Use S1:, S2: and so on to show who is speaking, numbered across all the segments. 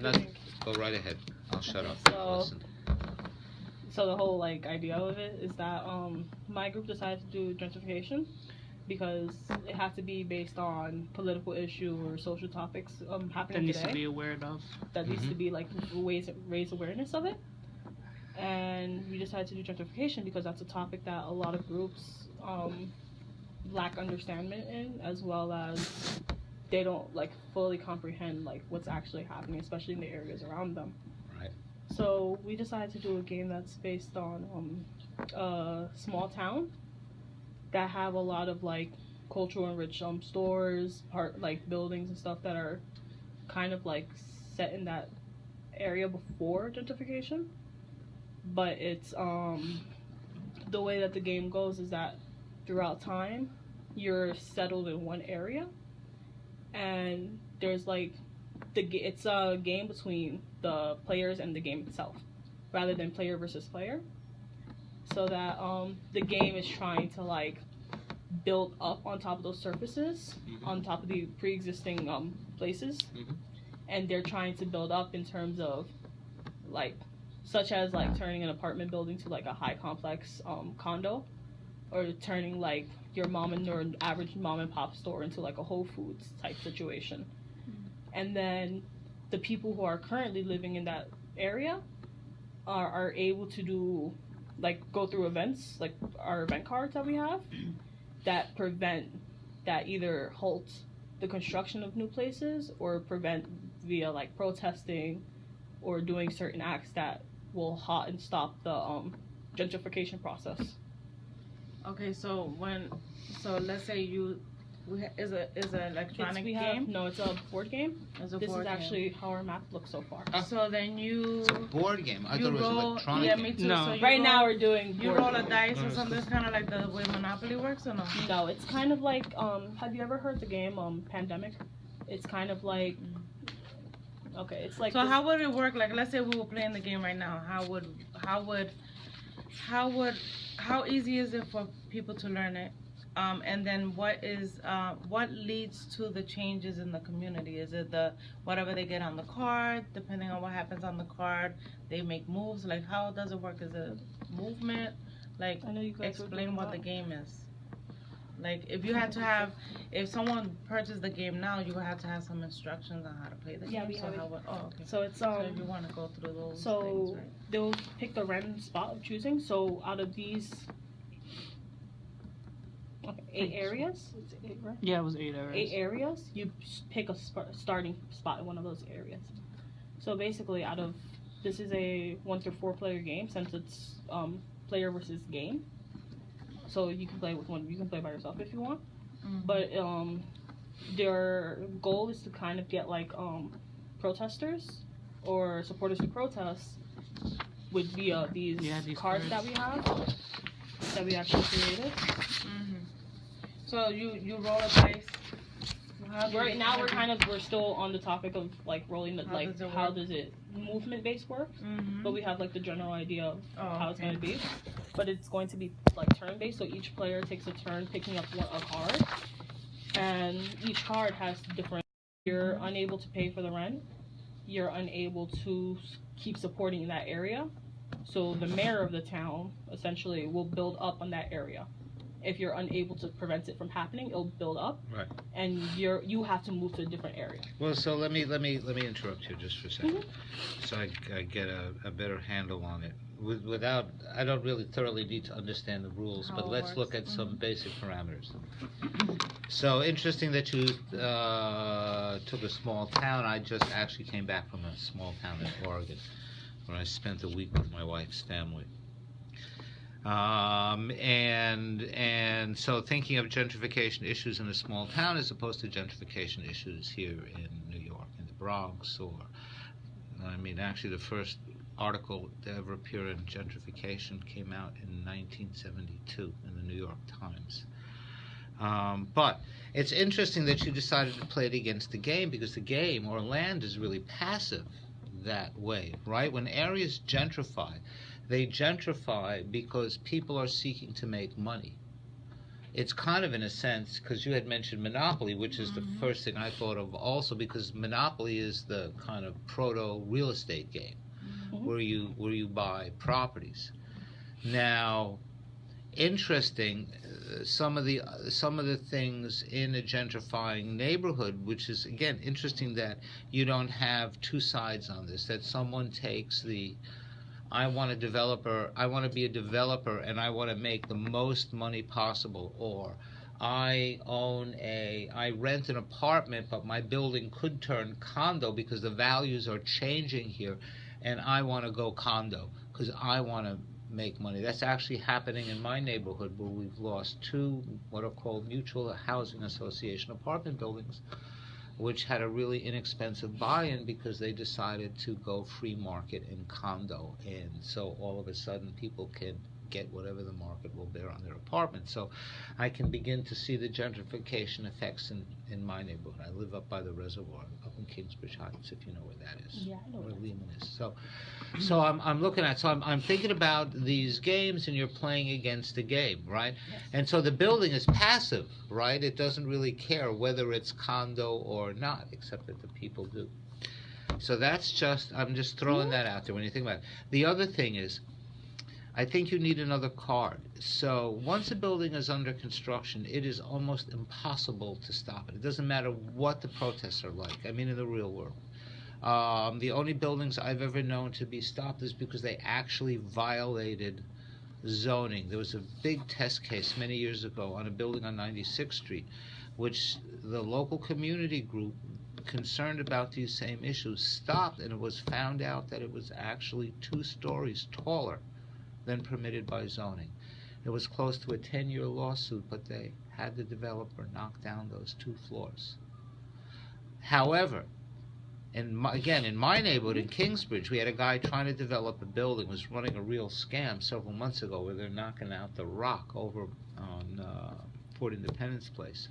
S1: Go right ahead. I'll shut up. Listen.
S2: So the whole idea of it is that my group decided to do gentrification because it had to be based on political issue or social topics happening
S3: that
S2: today.
S3: needs to be aware of.
S2: That needs to be ways to raise awareness of it. And we decided to do gentrification because that's a topic that a lot of groups lack understanding in, as well as they don't fully comprehend what's actually happening, especially in the areas around them.
S1: Right.
S2: So we decided to do a game that's based on a small town that have a lot of cultural enriched stores, buildings and stuff that are kind of set in that area before gentrification. But it's the way that the game goes is that throughout time you're settled in one area, and there's it's a game between the players and the game itself rather than player versus player, so that the game is trying to build up on top of those surfaces, on top of the pre-existing places, and they're trying to build up in terms of such as turning an apartment building to a high complex condo, or turning your average mom and pop store into a Whole Foods type situation. And then the people who are currently living in that area are able to do go through events our event cards that we have that either halt the construction of new places or prevent via protesting or doing certain acts that will halt and stop the gentrification process.
S4: Okay, so let's say is an electronic game?
S2: No, it's a board game.
S4: It's a
S2: this
S4: board
S2: is actually
S4: game.
S2: how our map looks so far.
S4: So then
S1: It's a board game. I thought it was electronic.
S4: Yeah, me too.
S3: No.
S4: So
S2: right now we're doing.
S4: You roll a dice or something. It's kind of like the way Monopoly works, or no?
S2: No, it's kind of have you ever heard the game
S4: Pandemic?
S2: It's kind of okay, it's
S4: So how would it work? Let's say we were playing the game right now. How easy is it for people to learn it? And then what leads to the changes in the community? Is it whatever they get on the card? Depending on what happens on the card, they make moves. How does it work? Is it movement?
S2: I know you guys
S4: Explain what the game is. If someone purchased the game now, you would have to have some instructions on how to play the game.
S2: We have it.
S4: Okay.
S2: So it's
S4: So if you want to go through those things,
S2: so
S4: right?
S2: they'll pick the random spot of choosing. So out of these 8 areas, is it 8, right?
S3: Yeah, it was 8 areas.
S2: 8 areas. You pick a starting spot in one of those areas. So basically, this is a 1 through 4 player game since it's player versus game. So you can play with one. You can play by yourself if you want. But their goal is to kind of get protesters or supporters to protest via these cards that we have that we actually created.
S4: So you roll a dice.
S2: Right now we're still on the topic of rolling the how does it movement based work, but we have the general idea of how it's going to be, but it's going to be turn based. So each player takes a turn picking up a card, and each card has different. You're unable to pay for the rent. You're unable to keep supporting that area. So the mayor of the town essentially will build up on that area. If you're unable to prevent it from happening, it'll build up.
S1: Right.
S2: And you have to move to a different area.
S1: Well, so let me interrupt you just for a second, so I get a better handle on it. Without, I don't really thoroughly need to understand the rules, but let's look at some basic parameters. So interesting that you took a small town. I just actually came back from a small town in Oregon, where I spent a week with my wife's family. And so thinking of gentrification issues in a small town as opposed to gentrification issues here in New York, in the Bronx, actually the first article to ever appear in gentrification came out in 1972 in the New York Times. But it's interesting that you decided to play it against the game, because the game or land is really passive that way, right? When areas gentrify, they gentrify because people are seeking to make money. it's kind of in a sense, because you had mentioned monopoly, which is the first thing I thought of also, because monopoly is the kind of proto real estate game where you buy properties. Now, interesting, some of the things in a gentrifying neighborhood, which is again interesting that you don't have two sides on this, that someone takes the I want to be a developer and I want to make the most money possible, or I rent an apartment but my building could turn condo because the values are changing here and I want to go condo because I want to make money. That's actually happening in my neighborhood, where we've lost two what are called mutual housing association apartment buildings, which had a really inexpensive buy-in because they decided to go free market in condo, and so all of a sudden people can get whatever the market will bear on their apartment. So I can begin to see the gentrification effects in my neighborhood. I live up by the reservoir, up in Kingsbridge Heights, if you know where that is.
S2: Yeah, I know
S1: where
S2: where
S1: Lehman is. So I'm looking at, I'm thinking about these games, and you're playing against a game, right?
S2: Yes.
S1: And so the building is passive, right? It doesn't really care whether it's condo or not, except that the people do. So that's just, I'm just throwing that out there when you think about it. The other thing is, I think you need another card. So once a building is under construction, it is almost impossible to stop it. It doesn't matter what the protests are like. I mean, in the real world. The only buildings I've ever known to be stopped is because they actually violated zoning. There was a big test case many years ago on a building on 96th Street, which the local community group concerned about these same issues stopped, and it was found out that it was actually 2 stories taller than permitted by zoning. It was close to a 10-year lawsuit, but they had the developer knock down those 2 floors. However, in my neighborhood in Kingsbridge, we had a guy trying to develop a building, was running a real scam several months ago where they're knocking out the rock over on Fort Independence Place.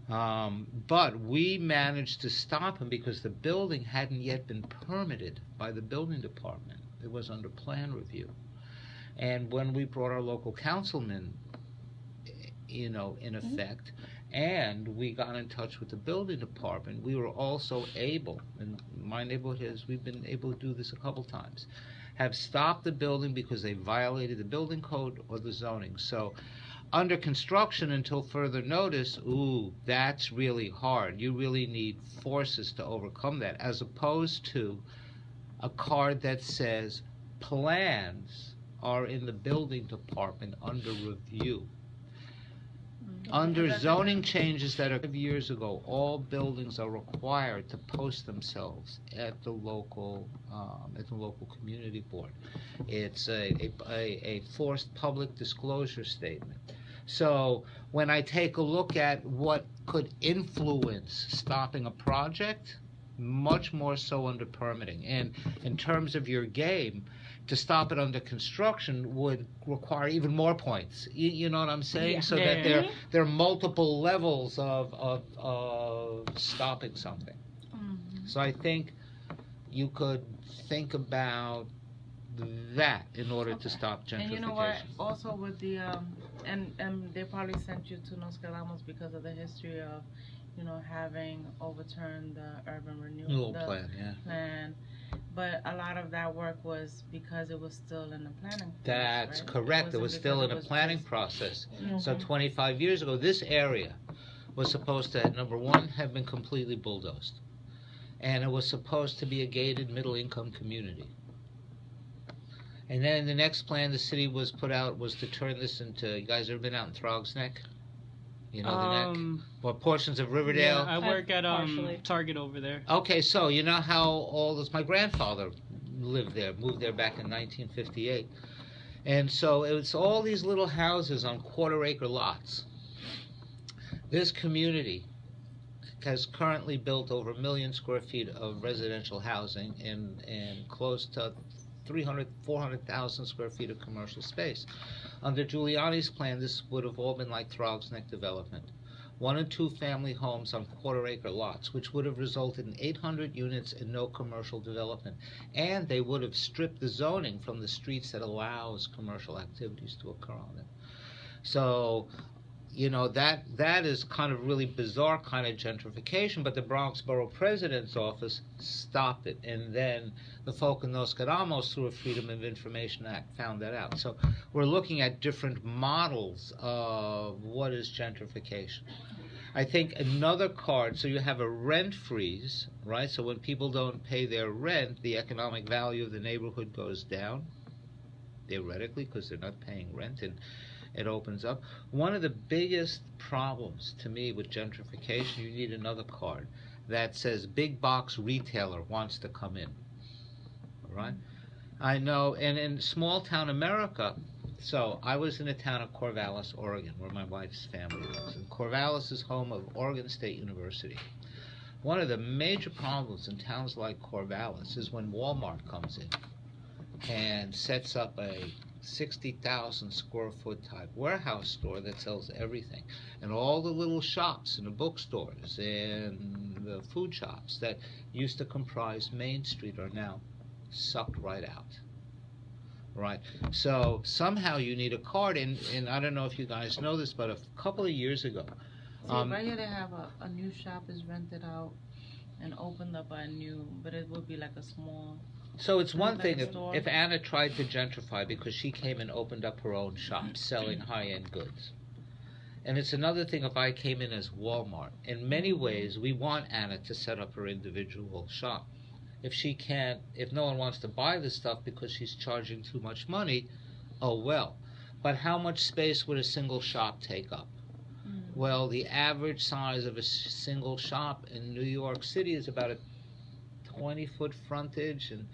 S1: But we managed to stop him because the building hadn't yet been permitted by the building department. It was under plan review. And when we brought our local councilman, in effect, and we got in touch with the building department, we were also able, in my neighborhood, we've been able to do this a couple times, have stopped the building because they violated the building code or the zoning. So under construction until further notice, that's really hard. You really need forces to overcome that, as opposed to a card that says plans are in the building department under review. Under zoning changes that are 5 years ago, all buildings are required to post themselves at the local community board. It's a forced public disclosure statement. So when I take a look at what could influence stopping a project, much more so under permitting. And in terms of your game, to stop it under construction would require even more points. You know what I'm saying?
S2: Yeah.
S1: So that there are multiple levels of stopping something. So I think you could think about that in order to stop gentrification.
S4: And you know what? Also with the and they probably sent you to Nos Quedamos because of the history of, having overturned the urban renewal plan. But a lot of that work was because it was still in the planning process.
S1: That's
S4: right?
S1: correct. It was still in a planning process. So 25 years ago, this area was supposed to, number one, have been completely bulldozed. And it was supposed to be a gated middle-income community. And then the next plan the city was put out was to turn this into, you guys ever been out in Throgs Neck? You know the neck? Or portions of Riverdale?
S3: Yeah, I work at
S2: partially.
S3: Target over there.
S1: Okay, so you know how all this, my grandfather lived there, moved there back in 1958. And so it was all these little houses on quarter-acre lots. This community has currently built over 1 million square feet of residential housing and close to 400,000 square feet of commercial space. Under Giuliani's plan, this would have all been like Throgs Neck development. 1 and 2 family homes on quarter-acre lots, which would have resulted in 800 units and no commercial development. And they would have stripped the zoning from the streets that allows commercial activities to occur on them. So that is kind of really bizarre kind of gentrification, but the Bronx Borough President's office stopped it, and then the folk in Los Cadamos, through a Freedom of Information Act, found that out. So we're looking at different models of what is gentrification. I think another card, so you have a rent freeze, right? So when people don't pay their rent, the economic value of the neighborhood goes down, theoretically, because they're not paying rent, and it opens up. One of the biggest problems to me with gentrification, you need another card that says big box retailer wants to come in. All right? I know, and in small town America, so I was in the town of Corvallis, Oregon, where my wife's family lives. And Corvallis is home of Oregon State University. One of the major problems in towns like Corvallis is when Walmart comes in and sets up a 60,000 square foot type warehouse store that sells everything. And all the little shops and the bookstores and the food shops that used to comprise Main Street are now sucked right out. Right. So somehow you need a card, and I don't know if you guys know this, but a couple of years ago.
S4: Right here they have a new shop is rented out and opened up a new, but it would be like a small.
S1: So it's one
S4: like
S1: thing
S4: a store.
S1: if Anna tried to gentrify because she came and opened up her own shop selling high-end goods. And it's another thing if I came in as Walmart. In many ways, we want Anna to set up her individual shop. If no one wants to buy the stuff because she's charging too much money, oh well. But how much space would a single shop take up? Well, the average size of a single shop in New York City is about a 20-foot frontage and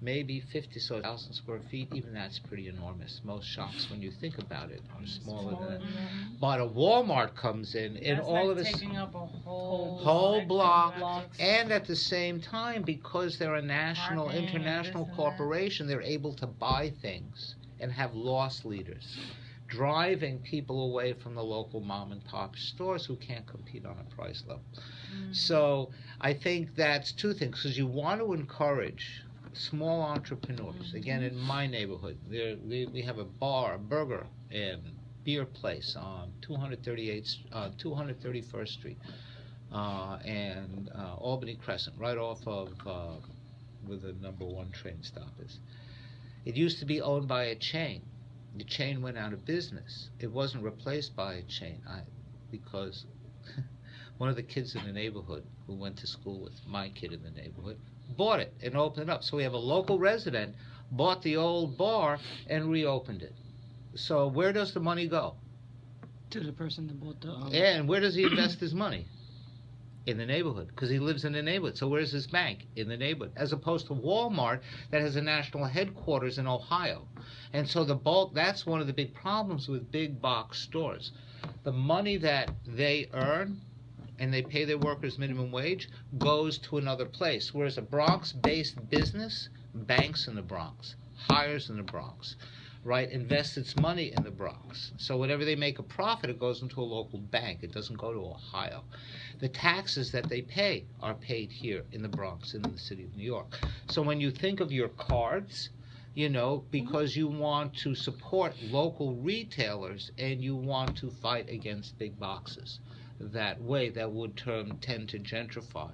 S1: maybe 50,000 square feet. Even that's pretty enormous. Most shops, when you think about it, are smaller than that. But a Walmart comes in, and
S4: That's
S1: all
S4: like
S1: of a
S4: taking up a
S1: whole
S4: section.
S1: block, and at the same time, because they're a national,
S4: Parking,
S1: international
S4: this and
S1: corporation, they're able to buy things and have loss leaders, driving people away from the local mom and pop stores who can't compete on a price level. So I think that's two things, because you want to encourage small entrepreneurs. Again, in my neighborhood, we have a bar, a burger and beer place on 231st Street and Albany Crescent, right off of where the number 1 train stop is. It used to be owned by a chain. The chain went out of business. It wasn't replaced by a chain because one of the kids in the neighborhood who went to school with my kid in the neighborhood bought it and opened it up. So we have a local resident bought the old bar and reopened it. So where does the money go?
S3: To the person that bought the.
S1: And where does he invest his money? In the neighborhood, because he lives in the neighborhood. So where's his bank? In the neighborhood. As opposed to Walmart that has a national headquarters in Ohio. And so that's one of the big problems with big box stores. The money that they earn and they pay their workers minimum wage goes to another place. Whereas a Bronx-based business banks in the Bronx, hires in the Bronx, right, invests its money in the Bronx. So whenever they make a profit, it goes into a local bank. It doesn't go to Ohio. The taxes that they pay are paid here in the Bronx and in the city of New York. So when you think of your cards, because you want to support local retailers and you want to fight against big boxes that way, that would tend to gentrify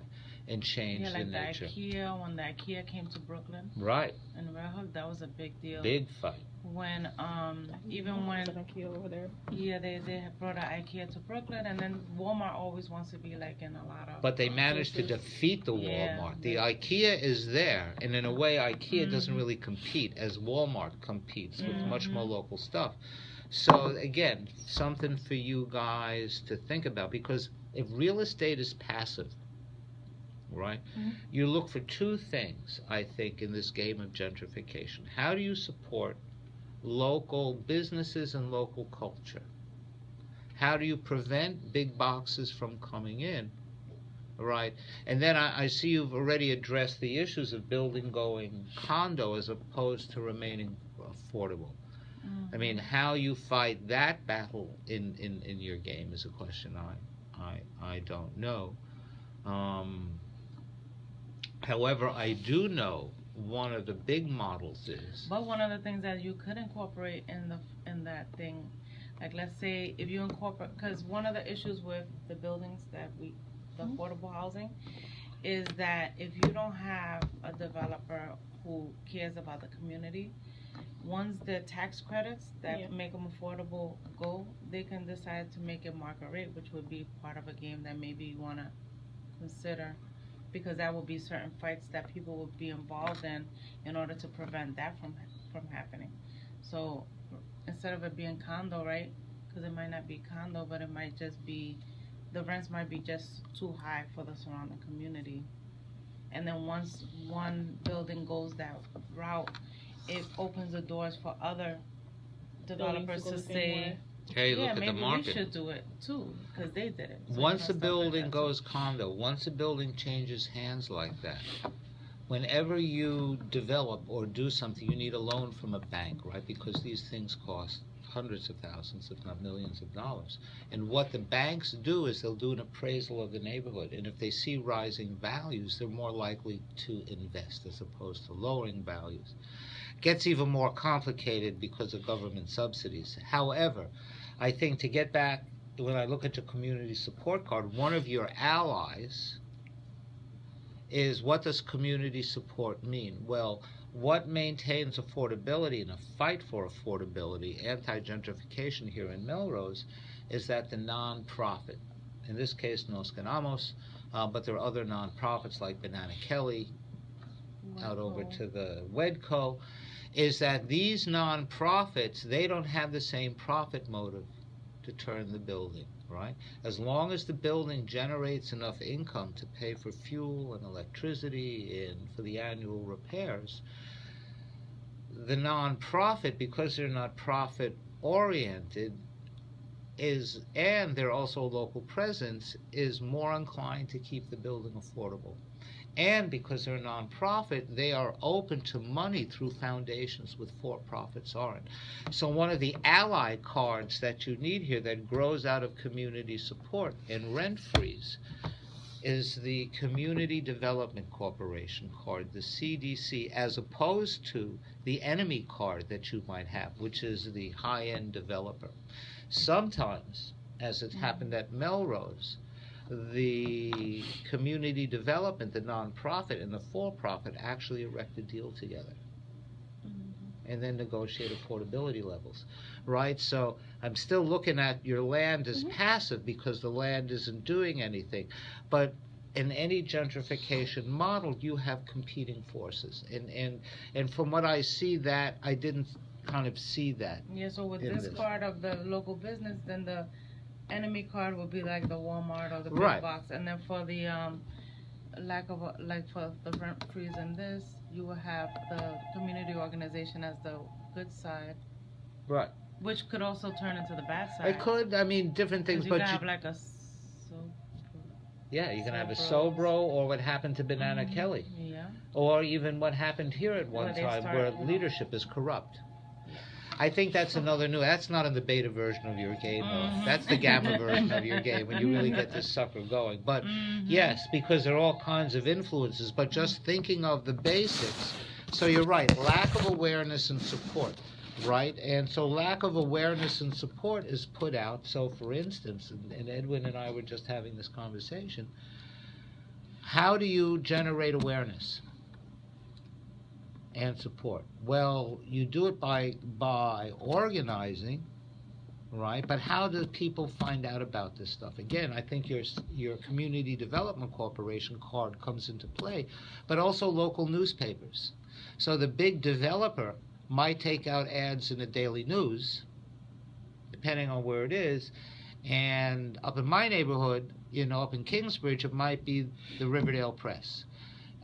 S1: and change the nature.
S4: Like the IKEA, when the IKEA came to Brooklyn.
S1: Right.
S4: And Red Hook, that was a big deal.
S1: Big fight.
S4: When, even when,
S2: IKEA over there.
S4: Yeah, they brought an IKEA to Brooklyn, and then Walmart always wants to be like in a lot of.
S1: But they managed to defeat the Walmart. The IKEA is there, and in a way, IKEA doesn't really compete as Walmart competes with much more local stuff. So again, something for you guys to think about, because if real estate is passive, right, you look for two things, I think, in this game of gentrification. How do you support local businesses and local culture? How do you prevent big boxes from coming in, right? And then I see you've already addressed the issues of building going condo as opposed to remaining affordable. I mean, how you fight that battle in your game is a question I don't know. However, I do know one of the big models is.
S4: But one of the things that you could incorporate in that thing, Like, let's say if you incorporate, because one of the issues with the buildings that the affordable housing, is that if you don't have a developer who cares about the community, once the tax credits that
S2: Yeah.
S4: make them affordable go, they can decide to make it market rate, which would be part of a game that maybe you want to consider, because that will be certain fights that people will be involved in order to prevent that from happening. So instead of it being condo, right? Because it might not be condo, but it might just be, the rents might be just too high for the surrounding community. And then once one building goes that route, it opens the doors for other developers to
S2: go the same
S4: say,
S2: way.
S1: Hey,
S4: yeah,
S1: look at the
S4: maybe we
S1: market.
S4: should do it too, because they did it. So
S1: Once a
S4: stuff like
S1: building
S4: that.
S1: goes condo, once a building changes hands like that, whenever you develop or do something, you need a loan from a bank, right? Because these things cost hundreds of thousands, if not millions of dollars. And what the banks do is they'll do an appraisal of the neighborhood. And if they see rising values, they're more likely to invest as opposed to lowering values. It gets even more complicated because of government subsidies. However, I think to get back, when I look at your community support card, one of your allies is, what does community support mean? Well, what maintains affordability and a fight for affordability, anti-gentrification here in Melrose, is that the nonprofit, in this case Nos Ganamos, but there are other nonprofits like Banana Kelly, out over to the Wedco, is that these nonprofits, they don't have the same profit motive to turn the building, right? As long as the building generates enough income to pay for fuel and electricity and for the annual repairs, the nonprofit, because they're not profit oriented, is, and they're also a local presence, is more inclined to keep the building affordable. And because they're a nonprofit, they are open to money through foundations with for-profits aren't. So one of the ally cards that you need here that grows out of community support and rent freeze is the Community Development Corporation card, the CDC, as opposed to the enemy card that you might have, which is the high-end developer. Sometimes, as it happened at Melrose, the community development, the nonprofit, and the for-profit actually erect a deal together and then negotiate affordability levels, right? So I'm still looking at your land as passive because the land isn't doing anything. But in any gentrification model, you have competing forces. And from what I see, that I didn't kind of see that.
S4: Yeah, so with
S1: in
S4: this card of the local business, then the enemy card would be like the Walmart or the big
S1: Right.
S4: box, and then for the lack of for the rent freeze and this, you will have the community organization as the good side,
S1: Right.
S4: which could also turn into the bad side.
S1: It could, I mean, different
S4: 'Cause
S1: things,
S4: you
S1: but
S4: could
S1: you,
S4: have like a
S1: yeah, you can have a
S4: Sobros.
S1: Sobro, or what happened to Banana Kelly,
S4: yeah.
S1: or even what happened here at one
S4: Where they
S1: time,
S4: start,
S1: where
S4: you know.
S1: leadership is corrupt. I think that's another new. That's not in the beta version of your game. Though. That's the gamma version of your game when you really get this sucker going. But yes, because there are all kinds of influences. But just thinking of the basics. So you're right. Lack of awareness and support, right? And so lack of awareness and support is put out. So for instance, and Edwin and I were just having this conversation. How do you generate awareness and support? Well, you do it by organizing, right? But how do people find out about this stuff? Again, I think your Community Development Corporation card comes into play, but also local newspapers. So the big developer might take out ads in the Daily News, depending on where it is, and up in my neighborhood, up in Kingsbridge, it might be the Riverdale Press.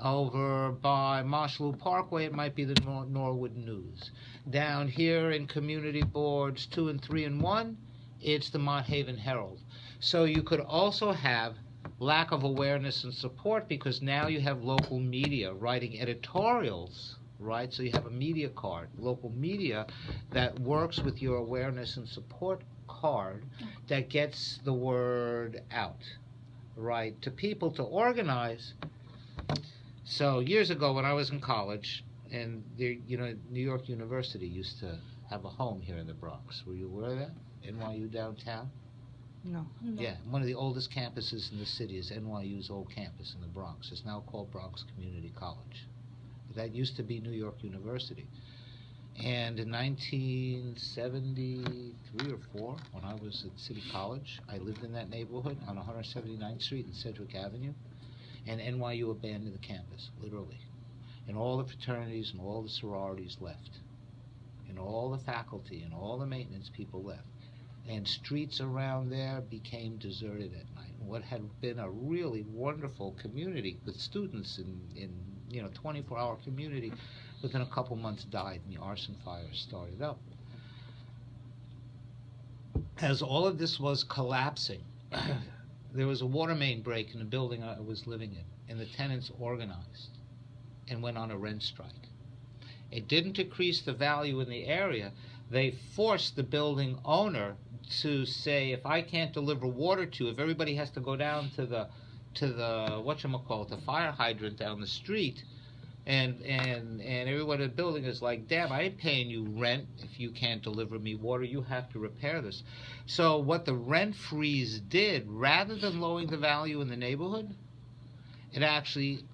S1: Over by Marshalloo Parkway, it might be the Norwood News. Down here in Community Boards 2 and 3 and 1, it's the Mott Haven Herald. So you could also have lack of awareness and support because now you have local media writing editorials, right? So you have a media card, local media that works with your awareness and support card that gets the word out, right, to people to organize. So years ago when I was in college, and New York University used to have a home here in the Bronx. Were you aware of that? NYU downtown?
S3: No.
S2: No.
S1: Yeah, one of the oldest campuses in the city is NYU's old campus in the Bronx. It's now called Bronx Community College. But that used to be New York University. And in 1973 or 4, when I was at City College, I lived in that neighborhood on 179th Street and Sedgwick Avenue, and NYU abandoned the campus, literally. And all the fraternities and all the sororities left. And all the faculty and all the maintenance people left. And streets around there became deserted at night. What had been a really wonderful community with students in 24-hour community, within a couple months died, and the arson fire started up. As all of this was collapsing, there was a water main break in the building I was living in, and the tenants organized and went on a rent strike. It didn't decrease the value in the area. They forced the building owner to say, if I can't deliver water to, if everybody has to go down to the whatchamacallit, the fire hydrant down the street, and everyone in the building is like, damn, I ain't paying you rent if you can't deliver me water. You have to repair this. So what the rent freeze did, rather than lowering the value in the neighborhood, it actually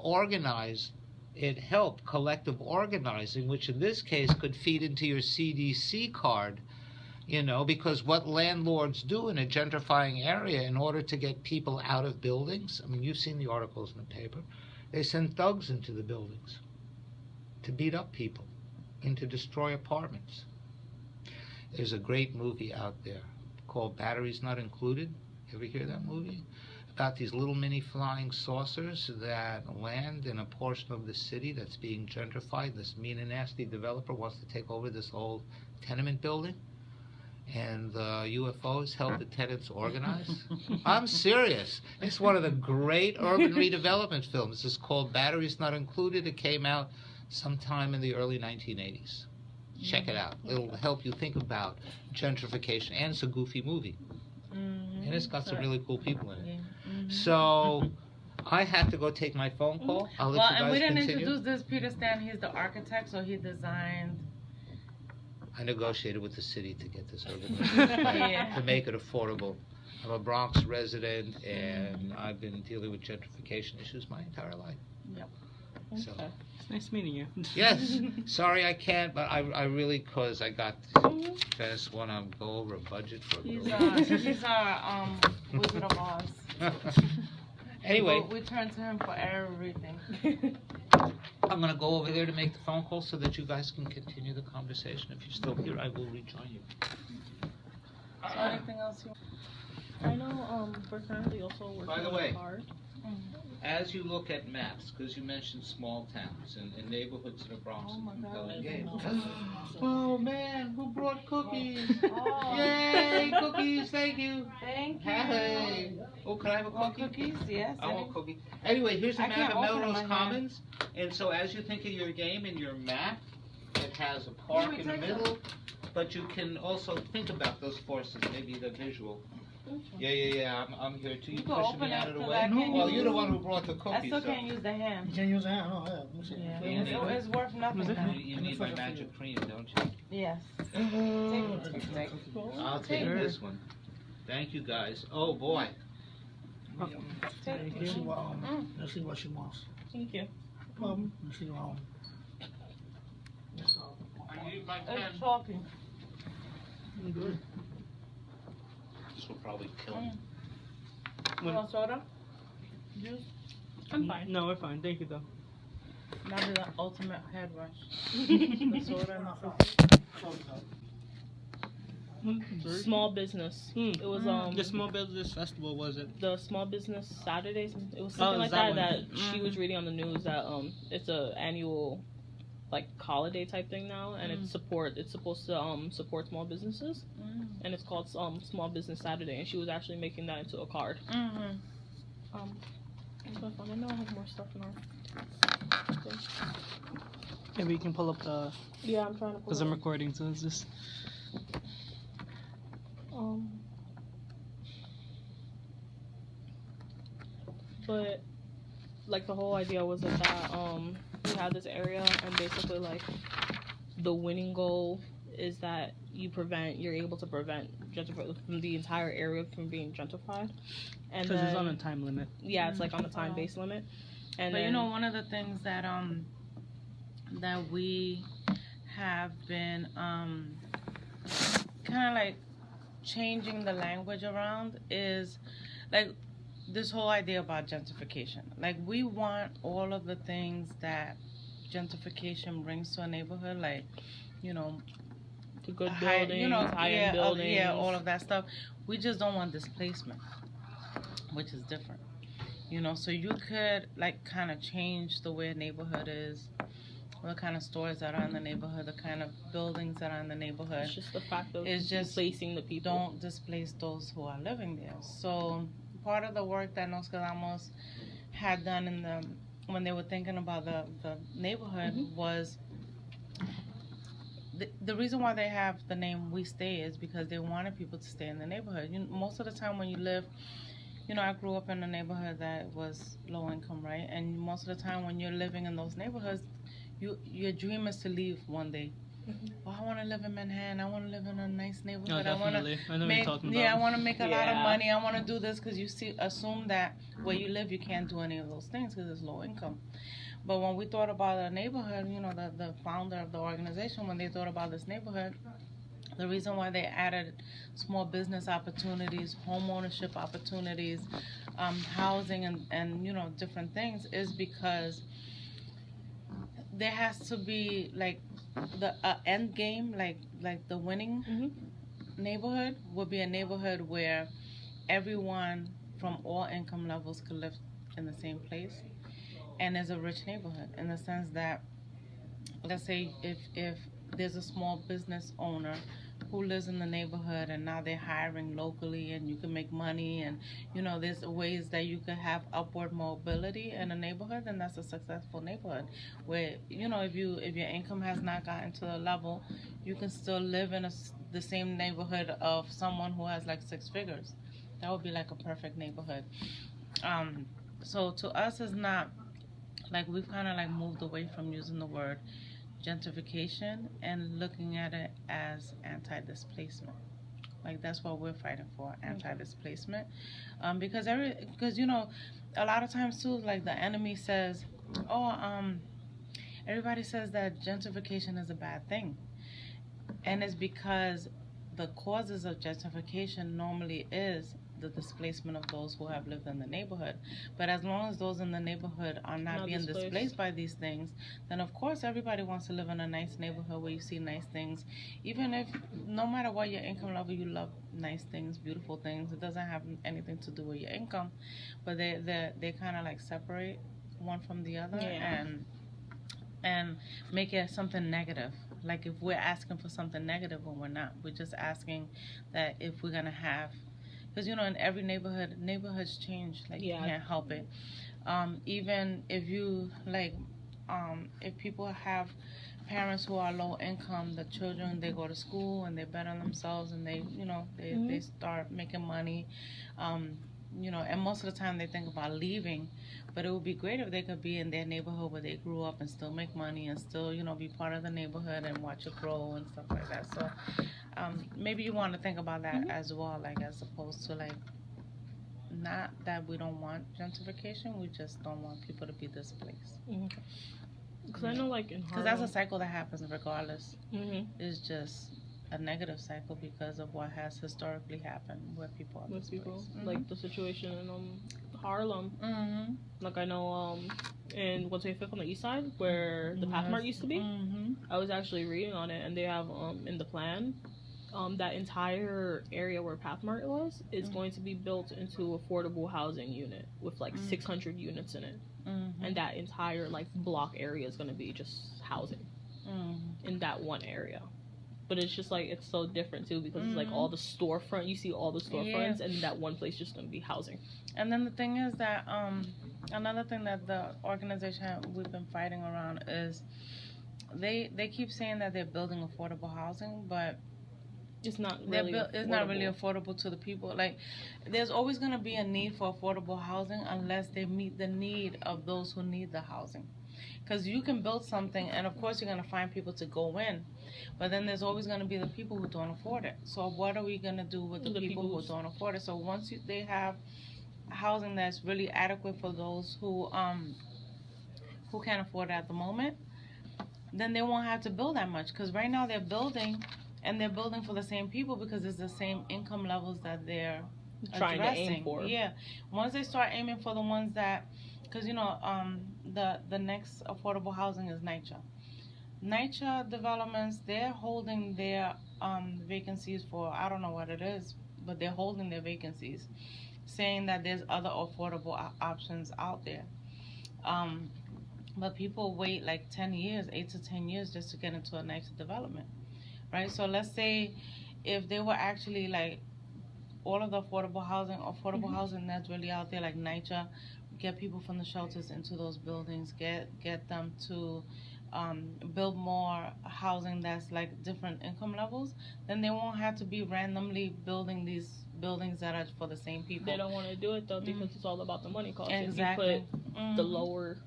S1: organized. It helped collective organizing, which in this case could feed into your CDC card, because what landlords do in a gentrifying area in order to get people out of buildings, I mean, you've seen the articles in the paper, they send thugs into the buildings to beat up people and to destroy apartments. There's a great movie out there called Batteries Not Included. Ever hear that movie? About these little mini flying saucers that land in a portion of the city that's being gentrified. This mean and nasty developer wants to take over this old tenement building, and the UFOs help the tenants organize. I'm serious. It's one of the great urban redevelopment films. It's called Batteries Not Included. It came out sometime in the early 1980s. Check it out. It'll help you think about gentrification, and it's a goofy movie. And it's got some really cool people in it. So I have to go take my phone call. I'll let you guys
S4: and we didn't
S1: continue.
S4: introduce this Peter Stan. He's the architect, so he designed.
S1: I negotiated with the city to get this urban plan to make it affordable. I'm a Bronx resident, and I've been dealing with gentrification issues my entire life.
S4: Yep.
S1: So,
S2: Okay.
S3: It's nice meeting you.
S1: yes, sorry I can't, but I really, because I just want to go over a budget for a
S4: He's
S1: building.
S4: Wizard of Oz.
S1: Anyway,
S4: We turn to him for everything.
S1: I'm going to go over there to make the phone call so that you guys can continue the conversation. If you're still here, I will rejoin you.
S4: So anything else you
S2: I know we're currently also working
S1: By the
S2: on
S1: way,
S2: a card.
S1: as you look at maps, because you mentioned small towns and neighborhoods in the Bronx
S4: Oh my
S1: and
S4: God,
S1: compelling
S4: I
S1: games.
S4: didn't
S1: Oh man, who brought cookies?
S4: Oh.
S1: Yay, cookies, thank you.
S4: Thank you.
S1: Hey. Oh, can I have a
S4: Want
S1: cookie?
S4: cookies? Yes.
S1: I want a cookie. Anyway, here's a
S4: I
S1: map
S4: can't
S1: of
S4: open it in
S1: Melrose
S4: my hand.
S1: Commons. And so as you think of your game in your map, it has a park
S4: Wait,
S1: in the
S4: take
S1: middle, but you can also think about those forces, maybe the visual. Yeah, I'm here too. You
S4: You can
S1: pushing
S4: open
S1: me out
S4: it
S1: of the
S4: 'cause
S1: way?
S4: I can't
S1: Well,
S4: use
S1: you're the
S4: it.
S1: one who brought the
S4: I
S1: cookies.
S4: still
S1: so
S4: can't use the hand.
S5: You can use that. Oh, yeah. Let me see.
S4: Yeah.
S1: Yeah,
S4: It's worth nothing. now.
S1: You need my magic cream, don't you?
S4: Yes. Take it.
S1: I'll take
S3: Sure.
S1: this one. Thank you guys. Oh boy.
S4: Take
S5: Let's see
S4: it.
S5: what, let's see what she wants.
S2: Thank you.
S5: Let's see what.
S1: I need my
S4: It's talking.
S5: Good.
S1: This will probably kill me.
S4: You want soda?
S2: I'm fine.
S3: No, we're fine. Thank you, though.
S4: That'd be the ultimate head rush. The soda and the
S2: Small business. It was
S3: The Small Business Festival, was it?
S2: the Small Business Saturdays. It was
S3: Oh,
S2: something
S3: is
S2: like
S3: that
S2: that
S3: one?
S2: that she was reading on the news that it's a annual like holiday type thing now, and it's supposed to support small businesses, and it's called Small Business Saturday, and she was actually making that into a card. So fun. I know I have more stuff in our thing.
S3: Maybe you can pull up the.
S2: Yeah, I'm trying to pull
S3: Because
S2: it
S3: I'm
S2: up.
S3: recording, so it's just.
S2: But like the whole idea was that we had this area, and basically like the winning goal is that you're able to prevent from the entire area from being gentrified. And
S3: Because it's on a
S2: then,
S3: time limit.
S2: yeah, it's like on a time-based limit. And
S4: But
S2: then,
S4: you know, one of the things that that we have been kind of like changing the language around is like this whole idea about gentrification. Like we want all of the things that gentrification brings to a neighborhood, like, you know,
S2: the good
S4: high,
S2: buildings,
S4: you know,
S2: high-end buildings.
S4: yeah, all of that stuff. We just don't want displacement, which is different. You know, so you could like kind of change the way a neighborhood is, the kind of stores that are in the neighborhood, the kind of buildings that are in the neighborhood.
S2: It's just the fact of
S4: It's just
S2: displacing the people.
S4: Don't displace those who are living there. So part of the work that Nos Quedamos had done when they were thinking about the neighborhood was the reason why they have the name We Stay is because they wanted people to stay in the neighborhood. Most of the time when you live, I grew up in a neighborhood that was low income, right? And most of the time when you're living in those neighborhoods, your dream is to leave one day. Oh, I want to live in Manhattan. I want to live in a nice neighborhood.
S3: No, definitely. I know what you're talking about.
S4: Yeah, I want to make a lot of
S2: Yeah.
S4: money. I want to do this because assume that where you live, you can't do any of those things because it's low income. But when we thought about a neighborhood, the founder of the organization, when they thought about this neighborhood, the reason why they added small business opportunities, home ownership opportunities, housing, and different things is because there has to be like the end game, like the winning neighborhood would be a neighborhood where everyone from all income levels could live in the same place, and is a rich neighborhood in the sense that, let's say if there's a small business owner who lives in the neighborhood and now they're hiring locally and you can make money and there's ways that you could have upward mobility in a neighborhood, then that's a successful neighborhood where if your income has not gotten to a level, you can still live in the same neighborhood of someone who has like 6 figures. That would be like a perfect neighborhood. So to us, it's not like we've kind of like moved away from using the word gentrification and looking at it as anti-displacement. Like that's what we're fighting for, anti-displacement. Because a lot of times too, like the enemy says, everybody says that gentrification is a bad thing. And it's because the causes of gentrification normally is the displacement of those who have lived in the neighborhood. But as long as those in the neighborhood are not being displaced by these things, then of course everybody wants to live in a nice neighborhood where you see nice things. Even if, no matter what your income level, you love nice things, beautiful things. It doesn't have anything to do with your income. But they kind of like separate one from the other and make it something negative. Like if we're asking for something negative when we're not. We're just asking that if we're going to have, because in every neighborhoods change. Like you can't help it. Even if you if people have parents who are low income, the children, they go to school and they bet on themselves and they they start making money. And most of the time they think about leaving, but it would be great if they could be in their neighborhood where they grew up and still make money and still be part of the neighborhood and watch it grow and stuff like that. So maybe you want to think about that as well, like as opposed to like, not that we don't want gentrification, we just don't want people to be displaced.
S2: Because I know like in Harlem,
S4: because that's a cycle that happens regardless.
S2: It's
S4: just a negative cycle because of what has historically happened where people are displaced.
S2: like the situation in Harlem. Like I know in 125th on the east side where the Pathmart used to be. I was actually reading on it, and they have in the plan that entire area where Pathmart was is going to be built into affordable housing unit with like 600 units in it. And that entire like block area is going to be just housing in that one area. But it's just like, it's so different too because it's like all the storefront, you see all the storefronts, and that one place just going to be housing.
S4: And then the thing is that another thing that the organization we've been fighting around is they keep saying that they're building affordable housing, but
S2: It's not really
S4: it's not really affordable to the people. Like, there's always going to be a need for affordable housing unless they meet the need of those who need the housing. Because you can build something, and of course you're going to find people to go in, but then there's always going to be the people who don't afford it. So what are we going to do with the people who don't afford it? So once they have housing that's really adequate for those who can't afford it at the moment, then they won't have to build that much. Because right now they're building, and they're building for the same people because it's the same income levels that they're
S2: trying
S4: addressing.
S2: to aim for.
S4: Yeah, once they start aiming for the ones that, because the next affordable housing is NYCHA. NYCHA developments, they're holding their vacancies for, I don't know what it is, but they're holding their vacancies, saying that there's other affordable options out there. But people wait like 10 years, 8 to 10 years just to get into a NYCHA development, right? So let's say if they were actually like all of the affordable housing that's really out there, like NYCHA, get people from the shelters into those buildings, get them to build more housing that's like different income levels, then they won't have to be randomly building these buildings that are for the same people.
S2: They don't want to do it though because it's all about the money cost.
S4: Exactly.
S2: If you put the lower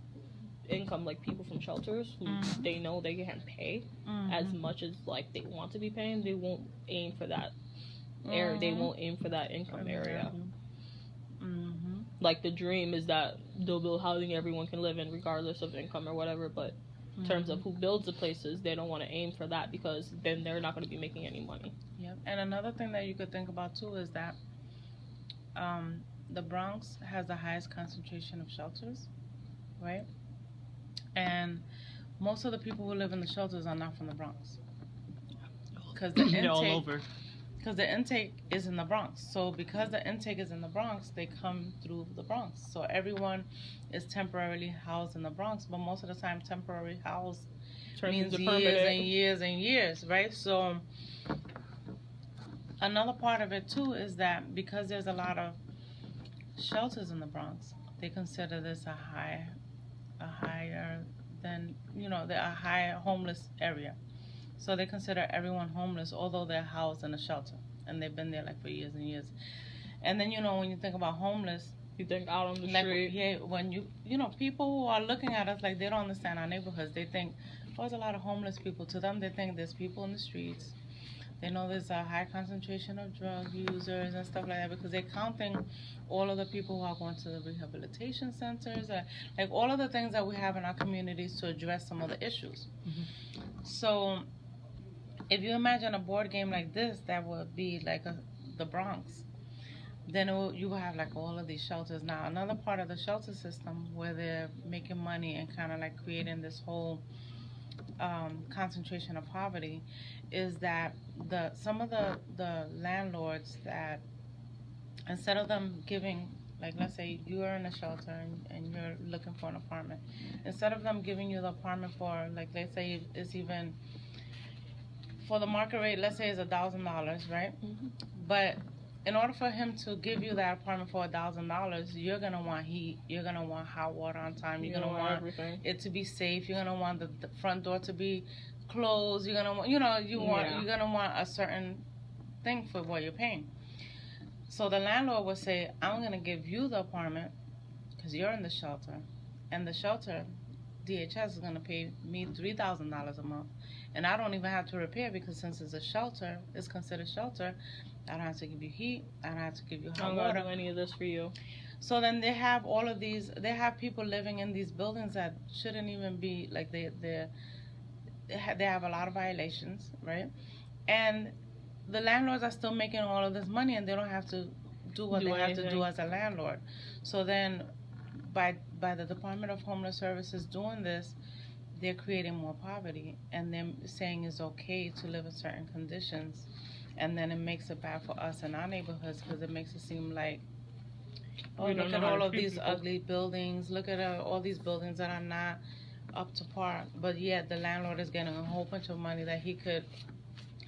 S2: income, like people from shelters who they know they can't pay as much as like they want to be paying, they won't aim for that area. They won't aim for that income area. Like the dream is that they'll build housing everyone can live in regardless of income or whatever, but in terms of who builds the places, they don't want to aim for that because then they're not going to be making any money.
S4: Yep. And another thing that you could think about too is that the Bronx has the highest concentration of shelters, right? And most of the people who live in the shelters are not from the Bronx. Because the
S3: They're all over.
S4: Because the intake is in the Bronx. So because the intake is in the Bronx, they come through the Bronx. So everyone is temporarily housed in the Bronx, but most of the time temporary housed means years and years and years, right? So another part of it too is that because there's a lot of shelters in the Bronx, they consider this a higher than, a higher homeless area. So they consider everyone homeless, although they're housed in a shelter and they've been there like for years and years. And then when you think about homeless,
S2: you think out on the street.
S4: Yeah, when people who are looking at us like they don't understand our neighborhoods. They think, oh, there's a lot of homeless people. To them, they think there's people in the streets. They know there's a high concentration of drug users and stuff like that because they're counting all of the people who are going to the rehabilitation centers, like all of the things that we have in our communities to address some of the issues. So if you imagine a board game like this that would be like the Bronx, then you will have like all of these shelters. Now, another part of the shelter system where they're making money and kind of like creating this whole concentration of poverty is that some of the landlords that instead of them giving, like let's say you are in a shelter and you're looking for an apartment, instead of them giving you the apartment for like let's say it's even for the market rate, let's say it's $1,000, right? But in order for him to give you that apartment for $1,000, you're gonna want heat, you're gonna want hot water on time, you're gonna want
S2: everything.
S4: It to be safe, you're gonna want the front door to be closed, you're gonna want, you're gonna want a certain thing for what you're paying. So the landlord will say, I'm gonna give you the apartment because you're in the shelter, and the shelter, DHS is gonna pay me $3,000 a month. And I don't even have to repair because since it's a shelter, it's considered shelter. I don't have to give you heat. I don't have to give you hot water.
S2: I don't do any of this for you.
S4: So then they have all of these. They have people living in these buildings that shouldn't even be like they have a lot of violations, right? And the landlords are still making all of this money, and they don't have to do what they have to do as a landlord. So then, by the Department of Homeless Services doing this, they're creating more poverty, and them saying it's okay to live in certain conditions, and then it makes it bad for us in our neighborhoods because it makes it seem like, oh, look at all of these ugly buildings, look at all these buildings that are not up to par, but yet the landlord is getting a whole bunch of money that he could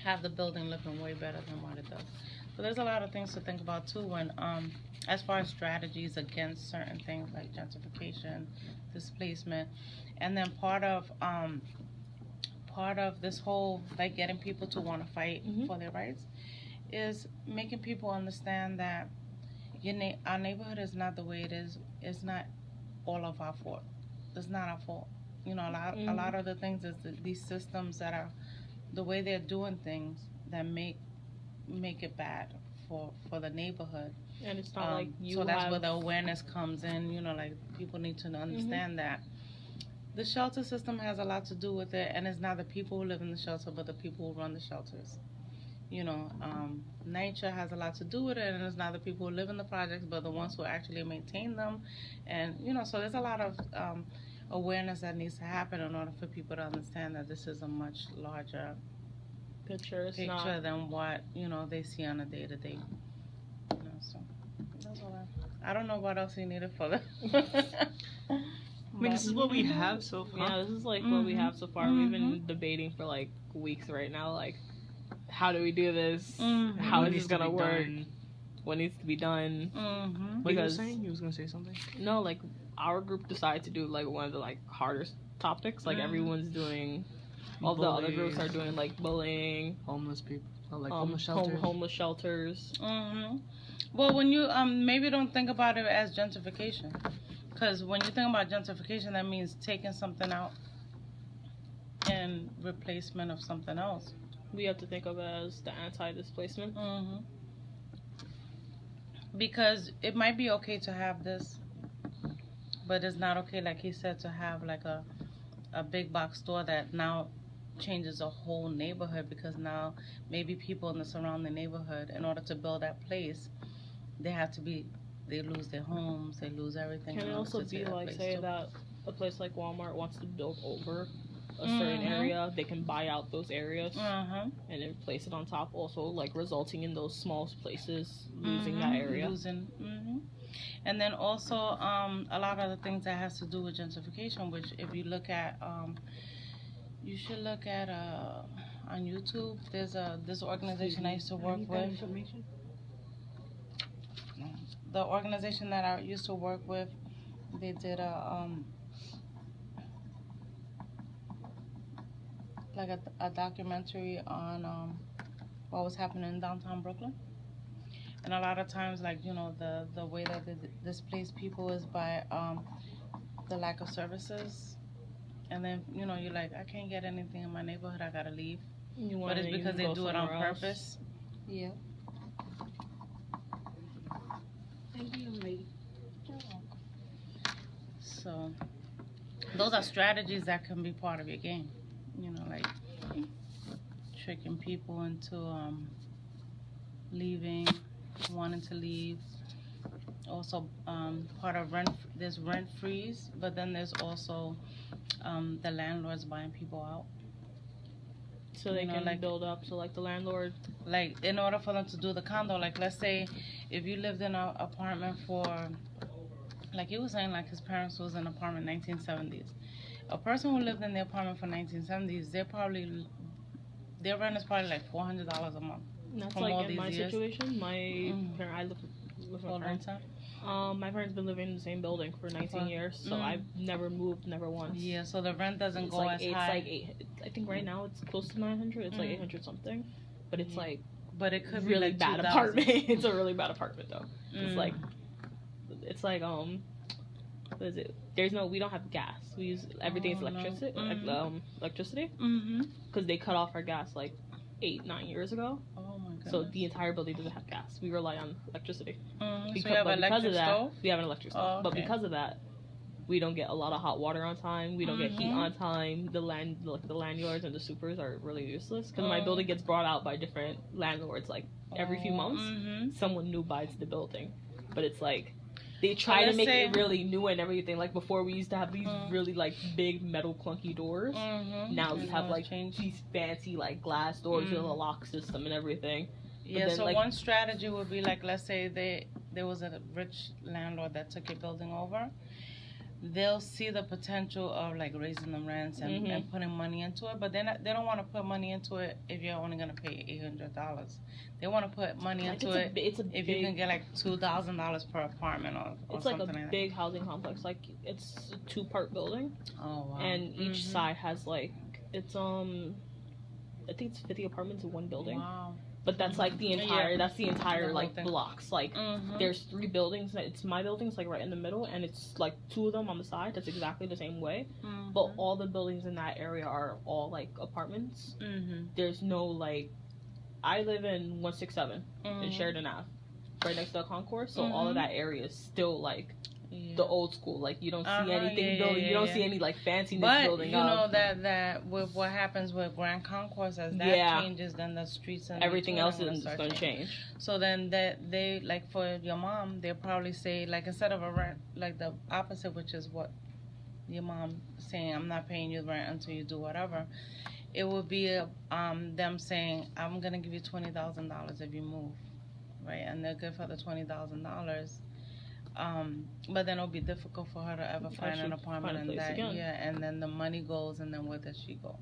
S4: have the building looking way better than what it does. So there's a lot of things to think about too when, as far as strategies against certain things like gentrification, displacement. And then part of this whole like getting people to want to fight for their rights is making people understand that our neighborhood is not the way it is. It's not all of our fault. It's not our fault. You know, a lot of the things is these systems that are the way they're doing things that make it bad for the neighborhood.
S2: And it's not like you
S4: so that's where the awareness comes in. You know, like people need to understand that the shelter system has a lot to do with it, and it's not the people who live in the shelter, but the people who run the shelters. You know, nature has a lot to do with it, and it's not the people who live in the projects, but the ones who actually maintain them. And, you know, so there's a lot of awareness that needs to happen in order for people to understand that this is a much larger
S2: picture
S4: than what, you know, they see on a day-to-day. You know, so that's all I don't know what else you needed for that.
S3: I mean, this is what we have so far.
S2: Yeah, this is like what we have so far. We've been debating for like weeks right now, like, how do we do this? How is this gonna work? What needs to be done?
S3: What you were saying? You was gonna say something?
S2: No, like our group decided to do like one of the like harder topics. Like everyone's doing, all the other groups are doing like bullying,
S3: homeless people, like homeless shelters.
S2: Homeless shelters.
S4: Well, when you maybe don't think about it as gentrification, because when you think about gentrification, that means taking something out and replacement of something else.
S2: We have to think of it as the anti-displacement.
S4: Because it might be okay to have this, but it's not okay, like he said, to have like a big box store that now changes a whole neighborhood, because now maybe people in the surrounding neighborhood, in order to build that place, they lose their homes, they lose everything.
S2: Can it also be like, say that a place like Walmart wants to build over a certain area, they can buy out those areas and then place it on top, also like resulting in those small places losing that area. And then also a lot of the things that has to do with gentrification, which if you look at, you should look at on YouTube. There's this organization I used to work with. The organization that I used to work with, they did a documentary on what was happening in downtown Brooklyn. And a lot of times, like, you know, the way that they displace people is by the lack of services. And then, you know, you're like, I can't get anything in my neighborhood, I gotta leave. But it's because they do it on purpose.
S6: Yeah.
S4: So those are strategies that can be part of your game. You know, like tricking people into leaving, wanting to leave. Also, part of there's rent freeze, but then there's also the landlords buying people out.
S2: So they can build up. So like the landlord,
S4: like in order for them to do the condo, like let's say if you lived in an apartment for, like he was saying, like his parents was in an apartment 1970s. A person who lived in the apartment for 1970s, their rent is probably like $400 a month.
S2: That's like in my situation. My parents, I live with my parents. My parents been living in the same building for 19 years, so I've never moved, never once.
S4: Yeah, so the rent doesn't go as high.
S2: It's like I think right now it's close to 900. It's like 800 something, but it's like.
S4: But it could
S2: really
S4: be like
S2: bad
S4: 2,000.
S2: apartment. It's a really bad apartment though. It's like what is it? We don't have gas. We use everything's electricity. Electricity. Because they cut off our gas like 8-9 years ago.
S4: Oh my goodness.
S2: So the entire building doesn't have gas. We rely on electricity.
S4: So you have an electric stove?
S2: We have an electric stove.
S4: Oh, okay.
S2: But because of that, we don't get a lot of hot water on time. We don't get heat on time. The landlords and the supers are really useless. Because my building gets brought out by different landlords like every few months. Someone new buys the building. But it's like they try to make it really new and everything. Like before, we used to have these really like big metal clunky doors. Now we have like these fancy like glass doors with a lock system and everything.
S4: Yeah. Then, so like, one strategy would be like, let's say there was a rich landlord that took your building over. They'll see the potential of like raising the rents and putting money into it, but they don't want to put money into it if you're only gonna pay $800. They want to put money into it if you can get like $2,000 per apartment or
S2: it's
S4: something
S2: like a big housing complex. Like it's a 2-part building.
S4: Oh wow!
S2: And each side has like it's I think it's 50 apartments in one building.
S4: Wow.
S2: but that's like the entire.
S4: Yeah.
S2: That's the
S4: The
S2: entire
S4: whole
S2: like
S4: thing.
S2: blocks. Like
S4: Mhm.
S2: there's 3 buildings. It's my building. It's like right in the middle, and it's like 2 of them on the side. That's exactly the same way.
S4: Mhm.
S2: But all the buildings in that area are all like apartments.
S4: Mhm.
S2: There's no like. I live in 167 in
S4: Mhm.
S2: Sheridan Ave, right next to the concourse. So all
S4: Mhm.
S2: of that area is still like
S4: Yeah.
S2: the old school. Like you don't see
S4: Uh-huh,
S2: anything
S4: yeah,
S2: building.
S4: yeah,
S2: You don't
S4: yeah.
S2: see any like fanciness
S4: But
S2: building
S4: you
S2: up.
S4: know that with what happens with Grand Concourse, as that
S2: Yeah.
S4: changes, then the streets and
S2: Everything else
S4: is
S2: is going to change.
S4: So then that they like for your mom, they'll probably say like instead of a rent, like the opposite, which is what your mom saying, I'm not paying you rent until you do whatever. It would be them saying, I'm gonna give you $20,000 if you move, right? And they're good for the $20,000. But then it'll be difficult for her to ever find an
S2: Actually
S4: apartment
S2: find a
S4: in
S2: place
S4: that
S2: again.
S4: year, and then the money goes, and then where does she go?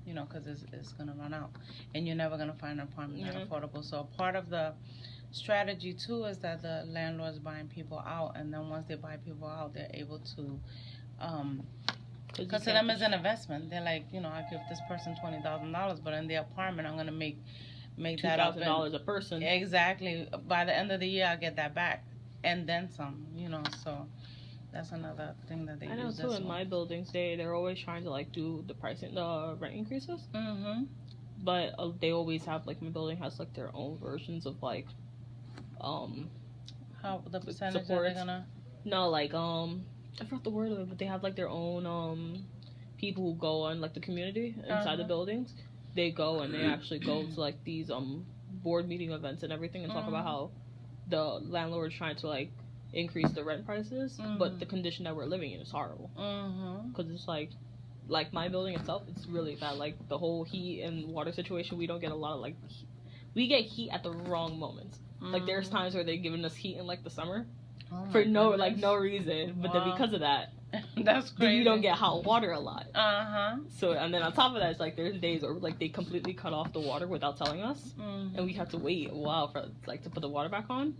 S4: You know, because it's gonna run out, and you're never gonna find an apartment that
S2: Yeah.
S4: affordable. So part of the strategy too is that the landlord's buying people out, and then once they buy people out, they're able to, because to them it's an investment. They're like, you know, I give this person $20,000, but in the apartment I'm gonna make that up.
S2: $2,000 a person.
S4: Exactly. By the end of the year, I'll get that back, and then some. You know, so that's another thing that they
S2: I know
S4: use.
S2: too. In my buildings, they're always trying to like do the rent increases, but they always have like my building has like their own versions of like,
S4: How the percentage that
S2: supports.
S4: they're gonna?
S2: no like I forgot the word of it, but they have like their own people who go on like the community inside the
S4: Uh-huh.
S2: buildings. They go and they actually go to like these board meeting events and everything and talk about how the landlord is trying to like increase the rent prices, but the condition that we're living in is horrible. Because it's like my building itself, it's really bad. Like the whole heat and water situation, we don't get a lot of like we get heat at the wrong moments. Like there's times where they're giving us heat in like the summer for no reason, but then
S4: Wow.
S2: because of that,
S4: That's
S2: then
S4: crazy.
S2: we don't get hot water a lot.
S4: Uh-huh.
S2: So and then on top of that, it's like there's days where like they completely cut off the water without telling us, and we have to wait a while for like to put the water back on.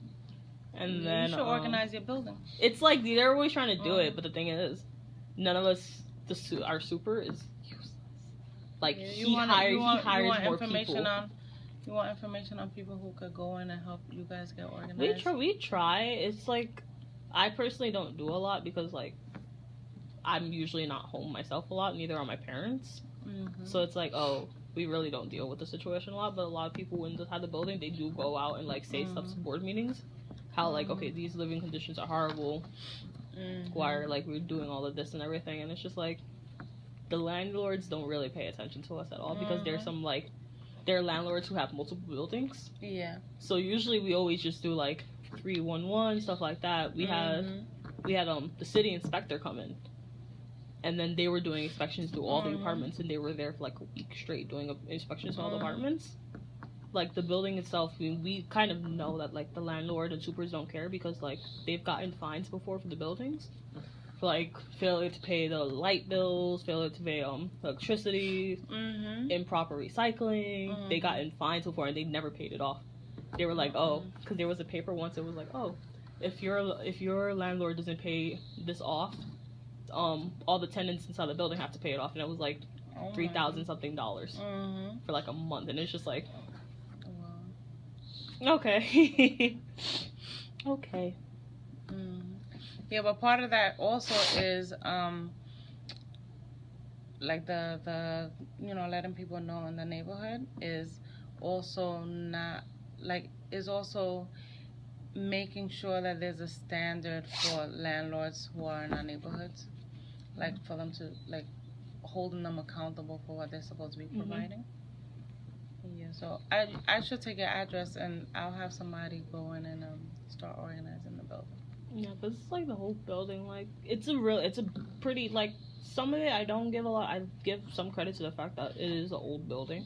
S2: And then
S4: you should organize your building.
S2: it's like they're always trying to do it, but the thing is, none of us, our super is useless. Like
S4: Yeah,
S2: he hires more
S4: information
S2: people.
S4: You want information on people who could go in and help you guys get organized?
S2: We try. It's like I personally don't do a lot because like I'm usually not home myself a lot. Neither are my parents. So it's like, oh, we really don't deal with the situation a lot. But a lot of people inside the building, they do go out and like say stuff to board meetings. How like, okay, these living conditions are horrible. Why are like we're doing all of this and everything? And it's just like the landlords don't really pay attention to us at all because there's some like there are landlords who have multiple buildings.
S4: Yeah.
S2: So usually we always just do like 311 stuff like that. We had the city inspector come in, and then they were doing inspections to all the apartments, and they were there for like a week straight doing inspections to all the apartments. Like the building itself, we kind of know that like the landlord and supers don't care because like they've gotten fines before for the buildings, for like failure to pay the light bills, failure to pay electricity, improper recycling. They got in fines before and they never paid it off. They were like, oh, because there was a paper once. It was like, oh, if your landlord doesn't pay this off, all the tenants inside the building have to pay it off, and it was like $3,000 something for like a month, and it's just like, okay, okay.
S4: Yeah, but part of that also is like the letting people know in the neighborhood is also not like is also making sure that there's a standard for landlords who are in our neighborhoods, like for them to like holding them accountable for what they're supposed to be providing. Yeah, so I should take your address and I'll have somebody go in and start organizing the building.
S2: Yeah, but it's like the whole building, like it's a pretty like some of it I don't give a lot. I give some credit to the fact that it is an old building.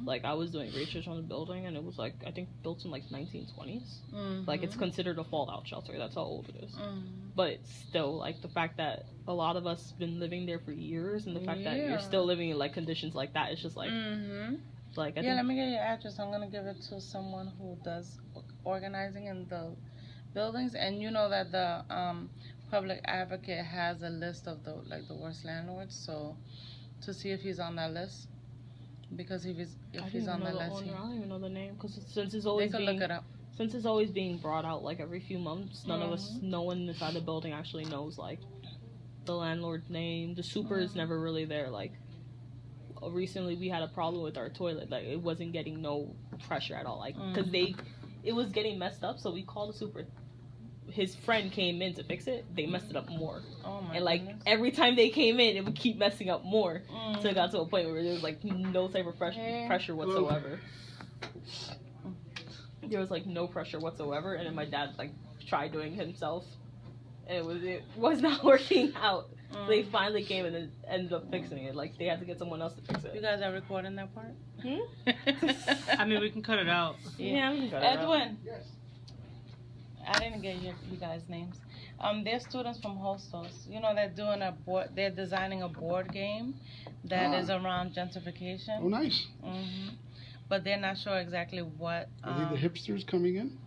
S2: Like I was doing research on the building and it was like I think built in like 1920s. Like it's considered a fallout shelter. That's how old it is. But still, like the fact that a lot of us been living there for years, and the fact that you're still living in like conditions like that, it's just like like I think,
S4: let me get your address. I'm gonna give it to someone who does organizing in the buildings, and you know that the public advocate has a list of the worst landlords, so to see if he's on that list. Because if
S2: I don't
S4: he's
S2: even
S4: on the
S2: know the
S4: list,
S2: owner. I don't even know the name because since it's
S4: they
S2: always
S4: could
S2: being
S4: look it up.
S2: since it's always being brought out like every few months. None of us,
S4: Mhm.
S2: no one inside the building actually knows like the landlord's name. The super is never really there. Like recently, we had a problem with our toilet. Like it wasn't getting no pressure at all. Like because it was getting messed up. So we called the super. His friend came in to fix it. They messed it up more.
S4: Oh my
S2: And like
S4: goodness.
S2: every time they came in, it would keep messing up more.
S4: Mm.
S2: So it got to a point where there was like no type of pressure whatsoever. There was like no pressure whatsoever, and then my dad like tried doing it himself, and it was not working out.
S4: Mm.
S2: They finally came and then ended up fixing it. Like they had to get someone else to fix
S4: You
S2: it.
S4: guys are recording that part?
S3: I mean, we can cut it out.
S2: Yeah, we can cut it out.
S4: Edwin. I didn't get you guys' names. They're students from Hostos. You know, they're doing they're designing a board game that is around gentrification.
S6: Oh, nice.
S4: Hmm. But they're not sure exactly what.
S6: Are they the hipsters coming in?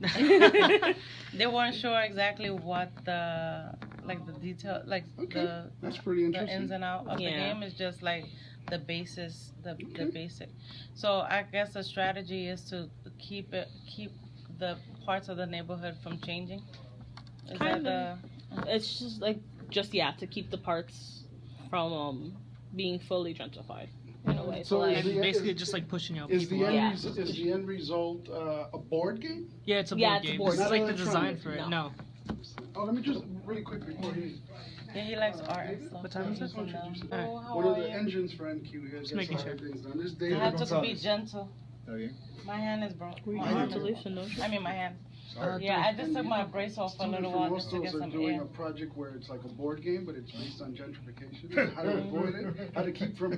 S4: They weren't sure exactly what the detail,
S6: Okay, that's pretty
S4: the
S6: interesting.
S4: ins and outs of the
S2: Yeah.
S4: game is just like the basis, the basic. So I guess the strategy is to keep the parts of the neighborhood from changing. Is
S2: Kind
S4: that
S2: It's just like to keep the parts from being fully gentrified in a way. So
S6: So
S2: like
S6: is the-
S3: Basically, just like pushing out
S6: Is
S3: people.
S6: the
S3: out.
S6: end,
S2: Yeah.
S6: is the end result a board game?
S3: Yeah, it's a board
S2: Yeah, it's a
S3: game.
S2: board
S3: This is
S6: game.
S3: like the design
S6: Not
S3: for it.
S2: electronic.
S3: No.
S6: Oh, let me just really quick before he.
S4: yeah, he likes art and stuff.
S3: What time is it?
S4: So no.
S6: Introduce it.
S4: Oh, how
S6: One of
S4: are
S6: the
S4: you?
S6: engines for NQ here.
S3: Just making sure.
S6: Things done. This
S4: I
S6: David
S4: have to be
S6: Gonzalez.
S4: gentle.
S7: Oh, yeah?
S4: My hand is broke.
S2: we
S4: My
S2: get
S4: arm is
S2: ventilation, don't you?
S4: broke. I mean, my hand.
S7: Sorry.
S4: Yeah, I just took my brace off for a
S6: Students
S4: little
S6: from
S4: while just to
S6: Hostos
S4: get
S6: are
S4: some
S6: doing
S4: air.
S6: a project where it's like a board game, but it's based on gentrification. How to avoid it, how to keep from,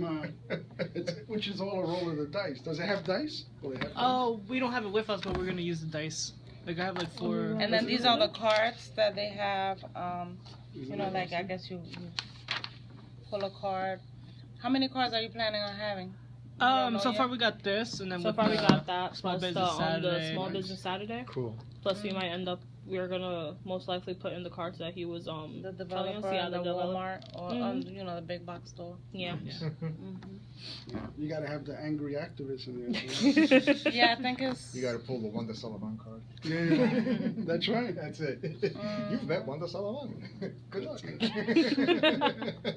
S6: which is all a roll of the dice. Does it have dice? Will it have dice?
S3: Oh, we don't have it with us, but we're gonna use the dice. Like I have like 4.
S4: And then these are the cards that they have. You know, like I guess you pull a card. How many cards are you planning on having? You don't know
S3: So far
S4: yet?
S3: we got this, and then
S2: So
S3: with
S2: far we
S3: the
S2: got that
S3: Small
S2: plus
S3: Business
S2: the
S3: Saturday.
S2: Small
S6: Nice.
S2: Business Saturday.
S7: Cool.
S2: Plus we might end up we're gonna most likely put in the cards that he was
S4: the
S2: telling us.
S4: developer,
S2: Yeah,
S4: the
S2: developer.
S4: Walmart, or
S2: Mhm.
S4: you know, the big box store.
S2: Yeah.
S6: You gotta have the angry activists in there.
S4: Yeah, I think it's.
S7: You gotta pull the Wanda Salaman card.
S6: Yeah, that's right.
S7: That's it. You've met Wanda Salaman. Good luck.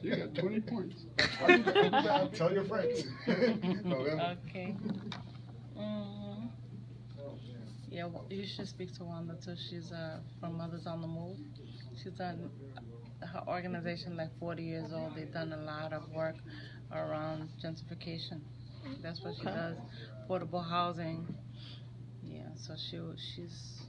S6: You got 20 points.
S7: Tell your friends. November.
S4: Okay. Yeah, you should speak to Wanda too. She's from Mothers on the Move. She's done her organization like 40 years old. They've done a lot of work around gentrification. That's what she does. Affordable housing. Yeah, so she's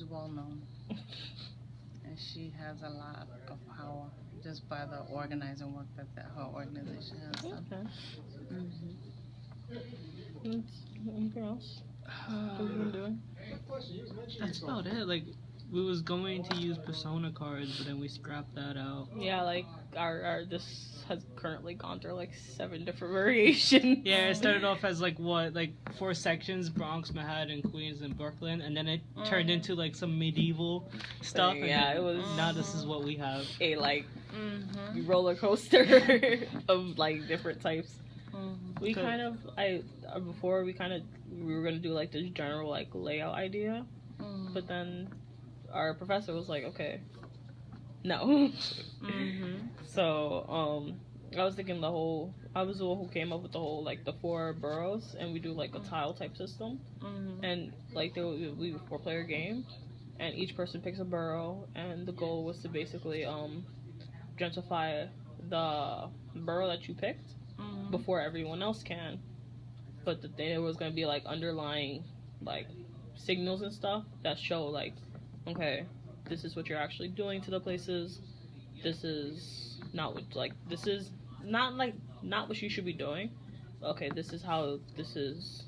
S4: well known, and she has a lot of power just by the organizing work that her organization has done.
S2: Okay. Anything else? What have you been doing?
S3: That's about it. Like we was going to use Persona cards, but then we scrapped that out.
S2: Yeah, like our this has currently gone through like 7 different variations.
S3: Yeah, it started off as like 4 sections: Bronx, Manhattan, Queens, and Brooklyn, and then it turned into like some medieval stuff. And
S2: Yeah,
S3: then
S2: it was
S3: now this is what we have.
S2: a like
S4: Mm-hmm.
S2: roller coaster of like different types.
S4: Mm-hmm.
S2: We
S3: So-
S2: kind of before we were gonna do like this general like layout idea, but then our professor was like, okay, no. So I was thinking I was the one who came up with the whole like the 4 boroughs, and we do like a tile type system, and like there would be a 4-player game, and each person picks a borough, and the goal was to basically gentrify the borough that you picked before everyone else can. But there was gonna be like underlying like signals and stuff that show like, okay, this is what you're actually doing to the places. This is not what this is not what you should be doing. Okay, this is how this is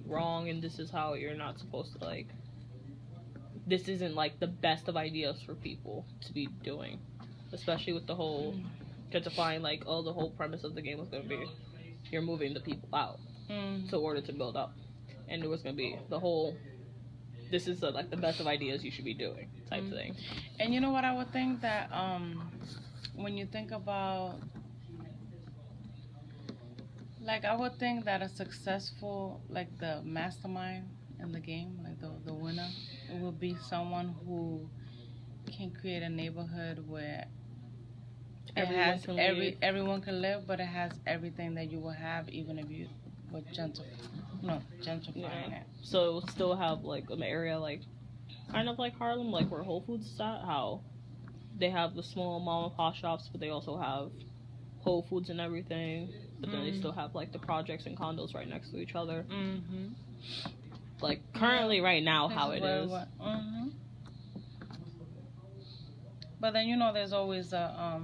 S2: wrong, and this is how you're not supposed to like. This isn't like the best of ideas for people to be doing, especially with the whole gentrifying. Like, the whole premise of the game was gonna be you're moving the people out in order to build up, and it was gonna be the whole. This is like the best of ideas you should be doing type thing.
S4: And you know what I would think that when you think about Like, I would think that a successful, like the mastermind in the game, like the winner, it would be someone who can create a neighborhood where everyone can live, but it has everything that you will have even if you were gentrifying it.
S2: So it will still have like an area like kind of like Harlem, like where Whole Foods is at. How they have the small mom and pop shops, but they also have Whole Foods and everything. But then they still have like the projects and condos right next to each other.
S4: Mm-hmm.
S2: Like currently, right now, how it is.
S4: Mm-hmm. But then there's always a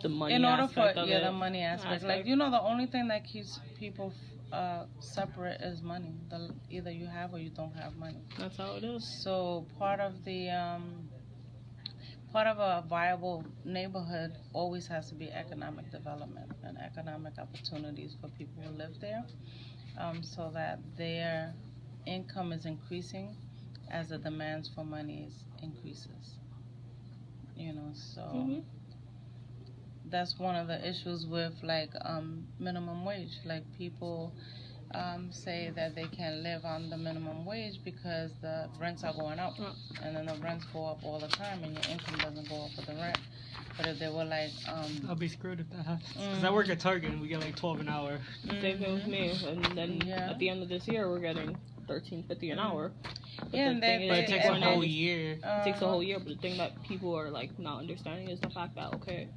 S2: The money
S4: in order
S2: aspect
S4: for
S2: of
S4: the
S2: it.
S4: money aspect. Like the only thing that keeps people separate is money. Either you have or you don't have money.
S2: That's how it is.
S4: So part of a viable neighborhood always has to be economic development and economic opportunities for people who live there, so that their income is increasing as the demands for money increases. So that's one of the issues with like minimum wage. Like people say that they can't live on the minimum wage because the rents are going up, and then the rents go up all the time, and your income doesn't go up with the rent. But if they were like,
S3: I'll be screwed if that happens. Because I work at Target and we get like $12 an hour.
S2: Same thing with me. And then at the end of this year, we're getting $13.50 an hour. But
S4: Yeah,
S2: the thing
S3: But
S2: is,
S3: it takes a whole year.
S2: It takes a whole year. But the thing that people are like not understanding is the fact that they're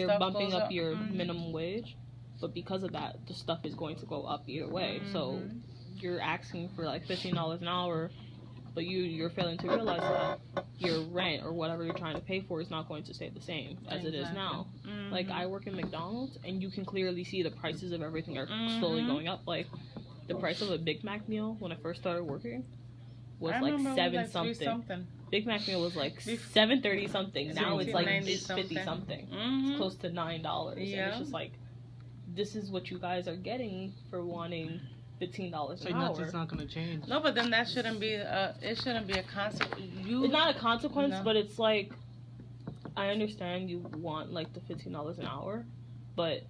S4: Stuff
S2: bumping
S4: goes
S2: up
S4: up.
S2: your minimum wage, but because of that, the stuff is going to go up either way. So you're asking for like $15 an hour, but you're failing to realize that your rent or whatever you're trying to pay for is not going to stay the same as it is now. Like I work in McDonald's, and you can clearly see the prices of everything are slowly going up. Like the price of a Big Mac meal when I first started working was
S4: I
S2: like
S4: remember it was like
S2: something. Big Mac meal was like $7.30 something. Now it's like $50 something. It's close to $9. And it's just like, this is what you guys are getting for wanting $15 an hour.
S3: It's not gonna change.
S4: No, but then that shouldn't be a consequence.
S2: It's not a consequence, but it's like, I understand you want like the $15 an hour, but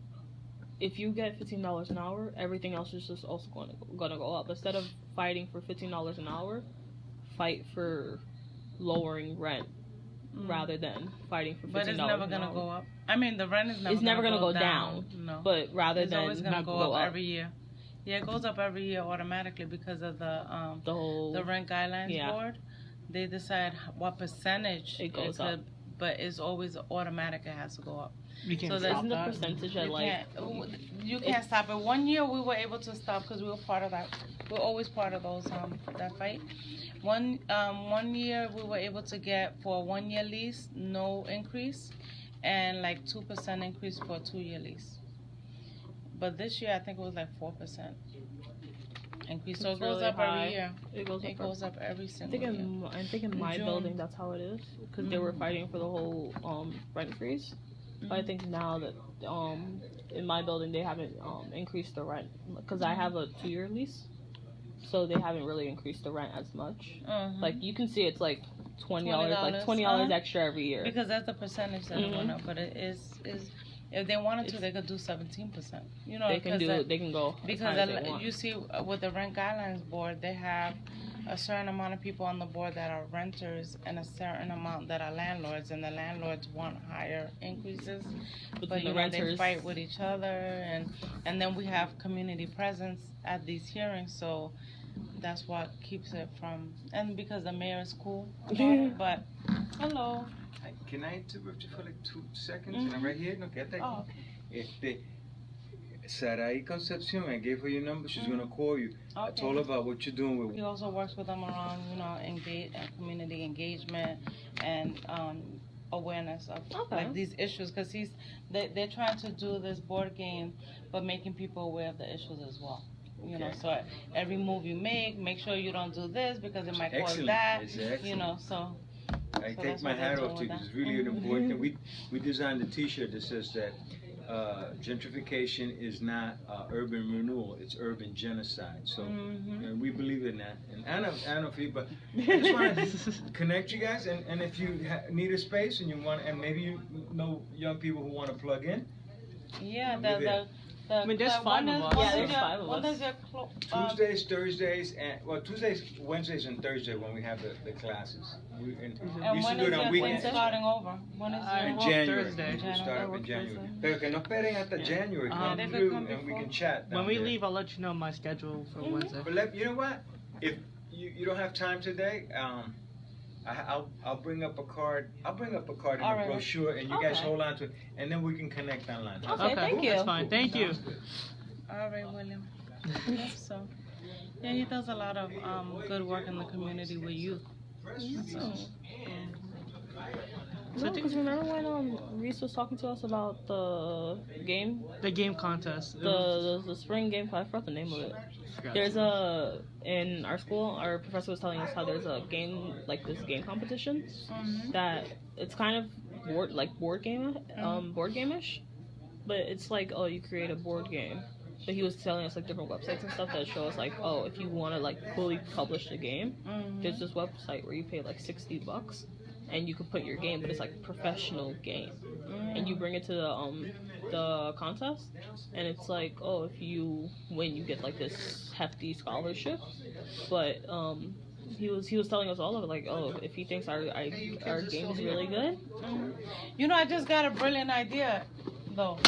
S2: if you get $15 an hour, everything else is just also gonna go up. Instead of fighting for $15 an hour, fight for lowering rent rather than fighting for $15
S4: But it's never gonna go up. I mean, the rent is never
S2: gonna go down.
S4: No,
S2: but rather
S4: it's
S2: than
S4: always gonna
S2: not
S4: go up every year. Yeah, it goes up every year automatically because of the rent guidelines board. They decide what percentage
S2: it goes up,
S4: but it's always automatic. It has to go up.
S3: You can't
S4: So
S3: stop
S2: isn't the
S3: that.
S2: percentage at like
S4: You can't stop it. One year we were able to stop because we were part of that. We're always part of those that fight. One year we were able to get for a 1 year lease no increase, and like 2% increase for a 2 year lease. But this year I think it was like 4% increase. So it goes up every year.
S2: It goes up
S4: every single year.
S2: I think in my building that's how it is because they were fighting for the whole rent freeze. But I think now that in my building they haven't increased the rent because I have a 2 year lease, so they haven't really increased the rent as much. Like you can see it's like $20, like $20 extra every year.
S4: Because that's the percentage that went up, but it is if they wanted to, they could do 17%.
S2: They can go
S4: because you see with the rent guidelines board, they have a certain amount of people on the board that are renters and a certain amount that are landlords, and the landlords want higher increases, but
S2: the renters
S4: they fight with each other, and then we have community presence at these hearings, so that's what keeps it from, and because the mayor is cool about it, but hello.
S8: Can I interrupt you for like 2 seconds? And I'm right here. No, quédate aquí. Sarai Concepcion, I gave her your number. She's gonna call you. I told her about what you're doing with.
S4: He also works with them around, community engagement and awareness of like these issues, because they're trying to do this board game, but making people aware of the issues as well. So every move you make sure you don't do this because it might cause that. So.
S8: I take my hat off to you because it's really an important thing. We designed a T-shirt that says that gentrification is not urban renewal; it's urban genocide. So and we believe in that. And I don't feel, but I just want to connect you guys. And if you need a space and you want, and maybe you know young people who want to plug in.
S4: Yeah,
S3: I mean, there's five of us.
S2: Yeah, there's five of
S4: When
S2: us.
S4: does your
S8: Tuesdays, Thursdays, and well, Tuesdays, Wednesdays, and Thursday when we have the classes. We
S4: and
S8: used
S4: when
S8: to do
S4: is
S8: it on
S4: your thing
S8: weekends.
S4: starting over? When is
S3: I
S4: your
S8: In
S3: work
S8: January.
S3: Thursday.
S8: We should start up in January. Pero que no esperen hasta January. Come
S4: they could
S8: through
S4: come
S8: and we
S4: before.
S8: can chat.
S3: When
S8: down
S3: we
S8: there.
S3: leave, I'll let you know my schedule for Wednesday.
S8: But you know what? If you don't have time today, I'll bring up a card. I'll bring up a card in
S4: All
S8: the
S4: right.
S8: brochure, and you guys
S2: Okay.
S8: hold on to it, and then we can connect online.
S2: Okay, thank you.
S3: That's fine. Thank you.
S4: All right, William. So, yeah, he does a lot of good work in the community with youth. So,
S2: No, because remember when Reese was talking to us about the game,
S3: The game contest. It
S2: the
S3: was-
S2: the spring game? I forgot the name of it.
S3: forgot.
S2: There's in our school, our professor was telling us how there's a game, like this game competition that it's kind of board game-ish, but it's like, oh, you create a board game. But he was telling us like different websites and stuff that show us like, oh, if you want to like fully publish the game, there's this website where you pay like $60 and you can put your game, but it's like professional game, and you bring it to the contest, and it's like, oh, if you win, you get like this hefty scholarship. But he was telling us all of it, like, oh, if he thinks our game is really good.
S4: you know, I just got a brilliant idea, though.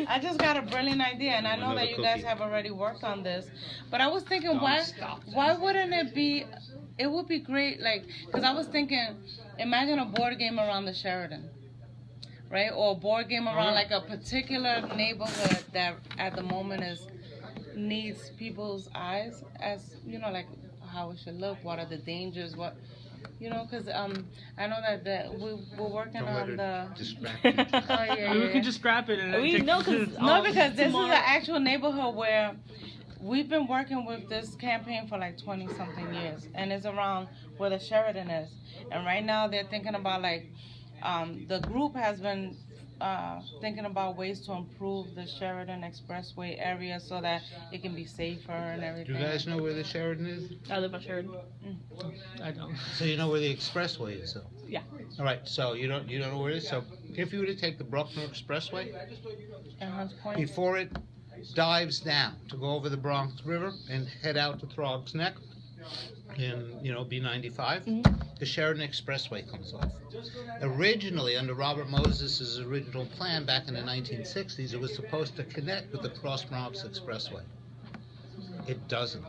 S4: I just got a brilliant idea, and I know
S1: Another
S4: that you guys
S1: cookie.
S4: have already worked on this. But I was thinking,
S1: Don't stop.
S4: why wouldn't it be? It would be great, like, because I was thinking, imagine a board game around the Sheridan, right? Or a board game around like a particular neighborhood that at the moment needs people's eyes, as you know, like how it should look, what are the dangers, what. You know, because I know that we're working
S1: Don't let
S4: on
S1: her
S4: the.
S1: distract you.
S4: Oh, yeah,
S3: I mean, we
S4: yeah.
S3: can just scrap it and
S2: We
S3: take-
S2: know, 'cause,
S4: No, because this
S2: tomorrow-
S4: is an actual neighborhood where we've been working with this campaign for like 20 something years, and it's around where the Sheridan is. And right now they're thinking about like, the group has been thinking about ways to improve the Sheridan Expressway area so that it can be safer and
S1: Do
S4: everything.
S1: you guys know where the Sheridan is?
S2: I live on Sheridan.
S3: I don't.
S1: So you know where the expressway is, though?
S2: Yeah.
S1: All right, so you don't know where it is? So if you were to take the Bruckner Expressway,
S4: And Hunts Point.
S1: before it dives down to go over the Bronx River and head out to Throgs Neck in, B95, the Sheridan Expressway comes off. Originally, under Robert Moses' original plan back in the 1960s, it was supposed to connect with the Cross Bronx Expressway. It doesn't.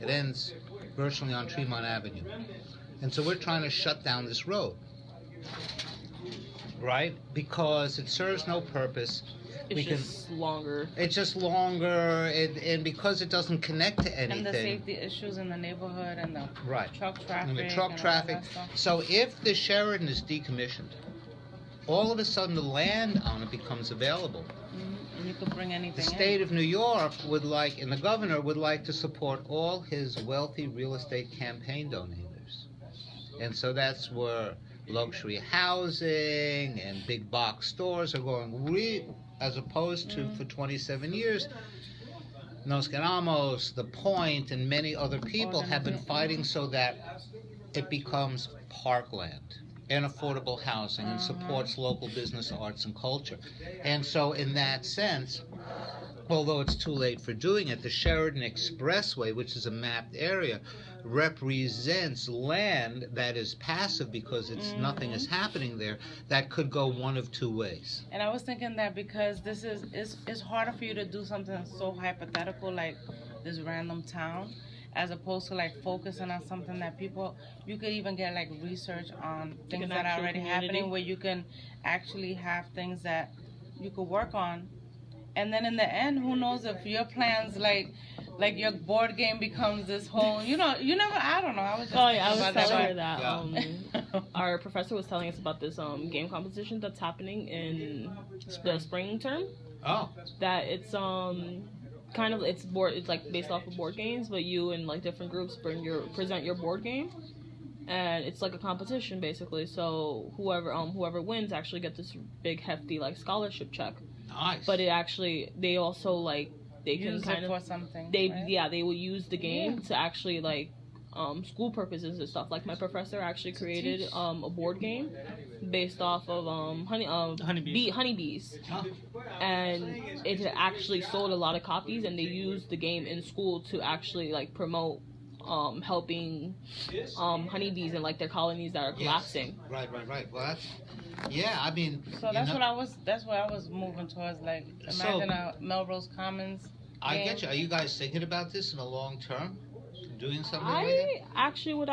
S1: It ends virtually on Tremont Avenue. And so we're trying to shut down this road, right? Because it serves no purpose.
S2: It's just longer.
S1: It's just longer, and because it doesn't connect to anything.
S4: And the safety issues in the neighborhood and the
S1: Right.
S4: truck traffic.
S1: And the truck
S4: all
S1: traffic.
S4: that stuff.
S1: So if the Sheridan is decommissioned, all of a sudden the land on it becomes available.
S4: And you could bring anything
S1: The
S4: in.
S1: state of New York would like, and the governor would like to support all his wealthy real estate campaign donators. And so that's where luxury housing and big box stores are going, as opposed to for 27 years, Nos Queramos, The Point, and many other people have been fighting so that it becomes parkland and affordable housing and supports local business, arts, and culture. And so in that sense, although it's too late for doing it, the Sheridan Expressway, which is a mapped area, represents land that is passive because nothing is happening there, that could go one of two ways.
S4: And I was thinking that because this it's harder for you to do something so hypothetical like this random town, as opposed to like focusing on something that you could even get like research on things
S2: an
S4: that are
S2: actual
S4: already
S2: community.
S4: happening, where you can actually have things that you could work on. And then in the end, who knows if your plans like your board game becomes this whole, you never, I don't know. I was just
S2: Oh yeah, I was
S4: thinking about
S2: telling her
S4: that.
S2: that our professor was telling us about this game competition that's happening in the spring term.
S1: Oh.
S2: That it's it's like based off of board games, but you and like different groups present your board game, and it's like a competition basically. So whoever wins actually get this big hefty like scholarship check.
S1: Nice.
S2: But they also like they
S4: Use
S2: can kind
S4: it
S2: of
S4: for something.
S2: they
S4: right?
S2: they will use the game to actually like school purposes and stuff. Like my professor actually created a board game based off of honeybees, and it had actually sold a lot of copies, and they used the game in school to actually like promote helping honeybees and like their colonies that are collapsing.
S1: Right. Well, that's, yeah, I mean.
S4: So that's what I was moving towards. Like, imagine a Melrose Commons.
S1: I get you. Are you guys thinking about this in the long term? Doing something with
S2: I
S1: it?
S2: actually would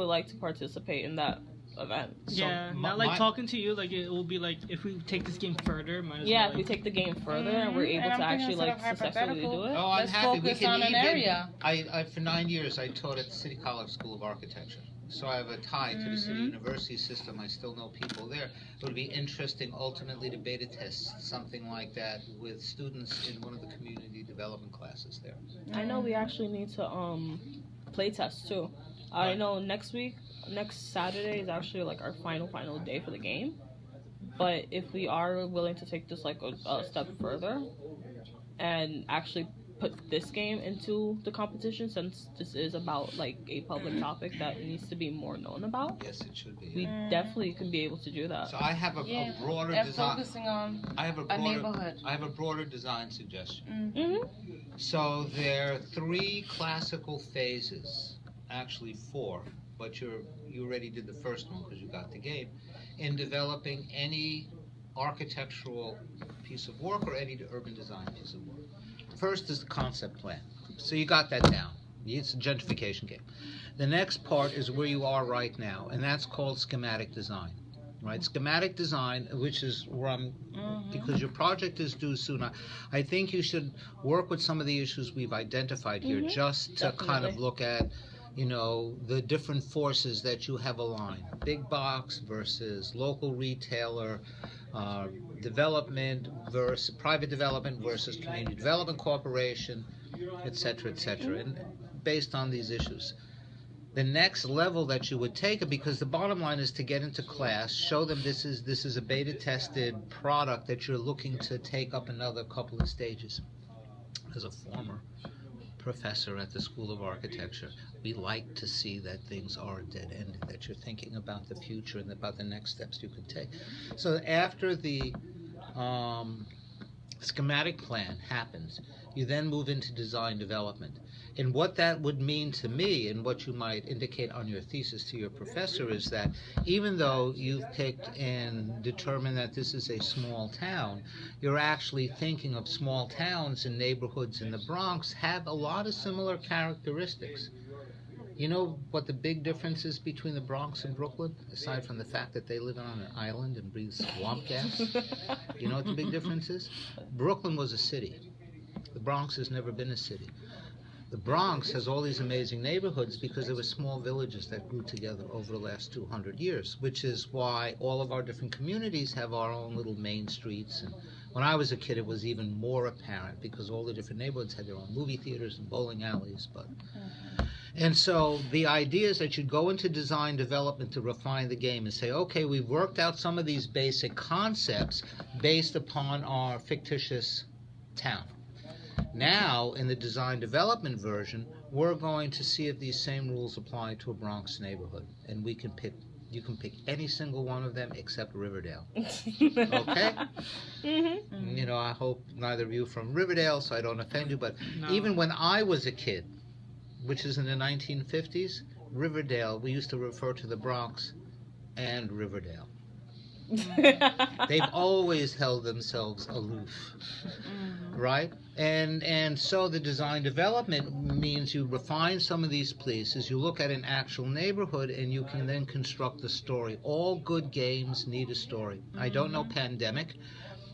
S2: like to participate in that event.
S3: Yeah, not like talking to you. Like it will be like if we take this game further. Might as well,
S2: If we take the game further and we're able to actually like successfully do it.
S1: Oh, I'm
S4: Let's
S1: happy. We
S4: focus
S1: can
S4: on an
S1: even.
S4: area.
S1: I for 9 years I taught at the City College School of Architecture, so I have a tie to the city university system. I still know people there. It would be interesting ultimately to beta test something like that with students in one of the community development classes there.
S2: I know we actually need to play test too. I know next Saturday is actually like our final day for the game. But if we are willing to take this like a step further and actually put this game into the competition, since this is about like a public topic that needs to be more known about,
S1: Yes, it should be.
S2: we definitely can be able to do that.
S1: So I have a broader
S4: And
S1: design.
S4: focusing on
S1: I have a
S4: a
S1: broader.
S4: neighborhood.
S1: I have a broader design suggestion.
S2: Mm-hmm.
S1: So there are 3 classical phases, actually 4, but you already did the first one because you got the game, in developing any architectural piece of work or any urban design piece of work. First is the concept plan. So you got that down. It's a gentrification game. The next part is where you are right now, and that's called schematic design. Right, schematic design, which is where I'm, because your project is due soon. I think you should work with some of the issues we've identified here, just to kind of look at, the different forces that you have aligned. Big box versus local retailer, development versus private development versus community development corporation, et cetera, and based on these issues. The next level that you would take it, because the bottom line is to get into class, show them this is a beta tested product that you're looking to take up another couple of stages. As a former professor at the School of Architecture, we like to see that things are dead-ended, that you're thinking about the future and about the next steps you can take. So after the schematic plan happens, you then move into design development. And what that would mean to me, and what you might indicate on your thesis to your professor, is that even though you've picked and determined that this is a small town, you're actually thinking of small towns and neighborhoods in the Bronx have a lot of similar characteristics. You know what the big difference is between the Bronx and Brooklyn, aside from the fact that they live on an island and breathe swamp gas? You know what the big difference is? Brooklyn was a city. The Bronx has never been a city. The Bronx has all these amazing neighborhoods because there were small villages that grew together over the last 200 years, which is why all of our different communities have our own little main streets. And when I was a kid, it was even more apparent because all the different neighborhoods had their own movie theaters and bowling alleys. And so the idea is that you go into design development to refine the game and say, okay, we've worked out some of these basic concepts based upon our fictitious town. Now, in the design development version, we're going to see if these same rules apply to a Bronx neighborhood. And you can pick any single one of them except Riverdale. Okay? You know, I hope neither of you are from Riverdale, so I don't offend you, but even when I was a kid, which is in the 1950s, Riverdale, we used to refer to the Bronx and Riverdale. They've always held themselves aloof, right? And so the design development means you refine some of these places, you look at an actual neighborhood, and you can then construct the story. All good games need a story. I don't know Pandemic.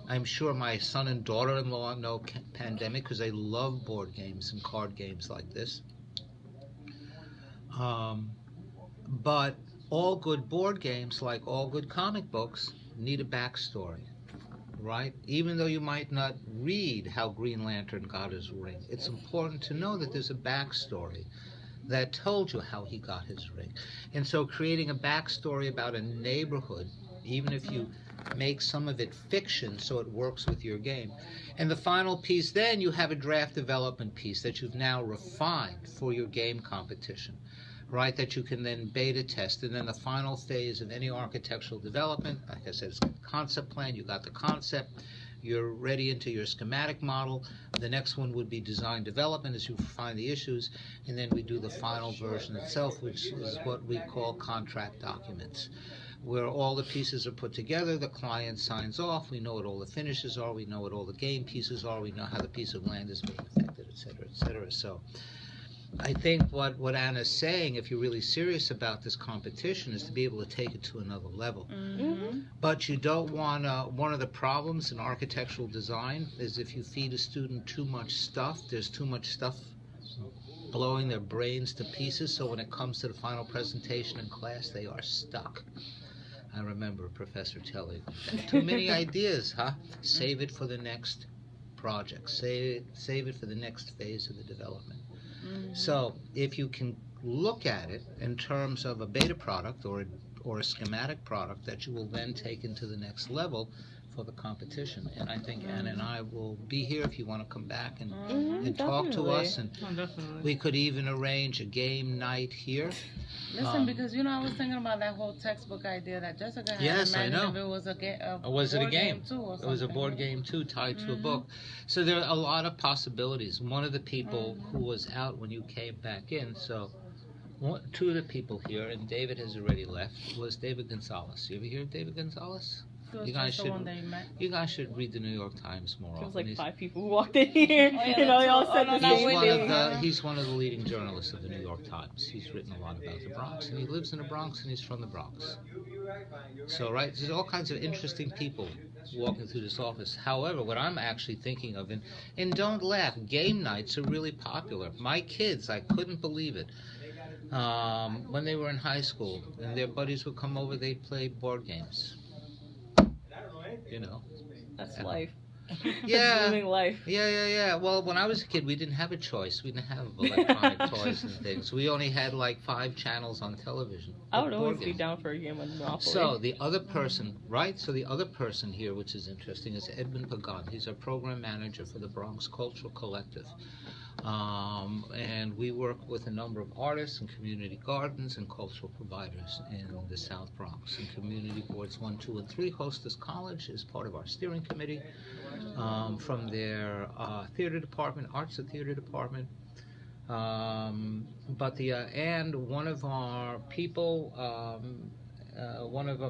S1: I'm sure my son and daughter-in-law know Pandemic because they love board games and card games like this. But all good board games, like all good comic books, need a backstory, right? Even though you might not read how Green Lantern got his ring, it's important to know that there's a backstory that told you how he got his ring. And so creating a backstory about a neighborhood, even if you make some of it fiction so it works with your game. And the final piece, then you have a draft development piece that you've now refined for your game competition, right, that you can then beta test. And then the final phase of any architectural development, like I said, it's a concept plan. You got the concept, you're ready into your schematic model. The next one would be design development as you find the issues, and then we do the final version itself, which is what we call contract documents, where all the pieces are put together, the client signs off, we know what all the finishes are, we know what all the game pieces are, we know how the piece of land is being affected, et cetera, et cetera. So I think what Anna's saying, if you're really serious about this competition, is to be able to take it to another level. But you don't want one of the problems in architectural design is if you feed a student too much stuff, there's too much stuff blowing their brains to pieces, so when it comes to the final presentation in class, they are stuck. I remember a professor telling me, too many ideas, huh? Save it for the next project. Save it for the next phase of the development. So if you can look at it in terms of a beta product or a schematic product that you will then take into the next level for the competition. And I think Anna and I will be here if you want to come back and talk to us. And
S3: Oh, definitely.
S1: we could even arrange a game night here.
S4: Listen, because I was thinking about that whole textbook idea that Jessica had.
S1: Yes, I
S4: Imagine
S1: know.
S4: If it was a
S1: Was it a
S4: board
S1: game?
S4: too, or
S1: It was a
S4: something.
S1: board game too, tied to a book. So there are a lot of possibilities. One of the people who was out when you came back in, so two of the people here, and David has already left, was David Gonzalez. You ever hear of David Gonzalez?
S4: It was
S1: You guys
S4: just the
S1: should-
S4: one that you met.
S1: You guys should read the New York Times more
S2: There was
S1: often.
S2: like 5 people who walked in here.
S4: yeah,
S2: You know, they all
S4: that's
S2: said
S4: all-
S2: the
S4: oh, no,
S2: same
S4: we
S2: thing.
S1: He's one of the leading journalists of the New York Times. He's written a lot about the Bronx, and he lives in the Bronx, and he's from the Bronx. So, right, there's all kinds of interesting people walking through this office. However, what I'm actually thinking of, and don't laugh, game nights are really popular. My kids, I couldn't believe it. When they were in high school, and their buddies would come over, they'd play board games. You know.
S2: That's life.
S1: Yeah.
S2: That's living life.
S1: Yeah. Well, when I was a kid, we didn't have a choice. We didn't have electronic toys and things. We only had like 5 channels on television.
S2: I would
S1: with
S2: always
S1: board
S2: be
S1: games.
S2: down for a game of Monopoly.
S1: So the other person, right? So the other person here, which is interesting, is Edmund Pagan. He's our program manager for the Bronx Cultural Collective. And we work with a number of artists and community gardens and cultural providers in the South Bronx. And community boards 1, 2, and 3, Hostess College is part of our steering committee. From their theater department, arts and theater department. And one of our people,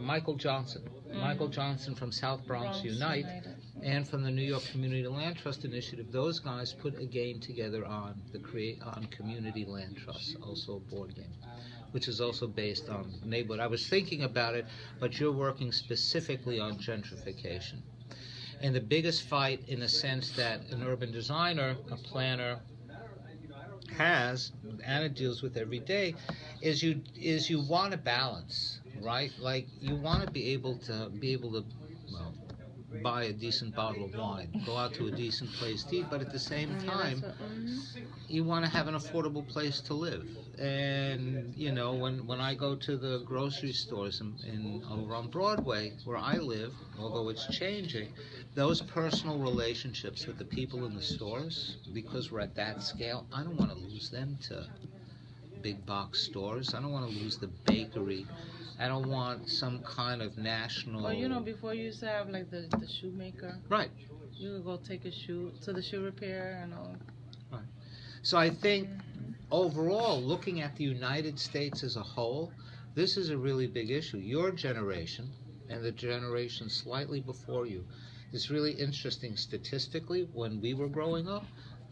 S1: Michael Johnson. Michael Johnson from South Bronx Unite. And from the New York Community Land Trust Initiative, those guys put a game together on Community Land Trust, also a board game, which is also based on neighborhood. I was thinking about it, but you're working specifically on gentrification. And the biggest fight, in a sense, that an urban designer, a planner, has, and it deals with every day, is you want a balance, right? Like you want to be able to well, buy a decent bottle of wine, go out to a decent place to eat, but at the same time, you want to have an affordable place to live. And when I go to the grocery stores over on Broadway, where I live, although it's changing, those personal relationships with the people in the stores, because we're at that scale, I don't want to lose them to big box stores. I don't want to lose the bakery. I don't want some kind of national.
S4: Well, before you used to have like the shoemaker.
S1: Right.
S4: You could go take a shoe to the shoe repair and all.
S1: Right. So I think overall, looking at the United States as a whole, this is a really big issue. Your generation and the generation slightly before you, it's really interesting statistically. When we were growing up,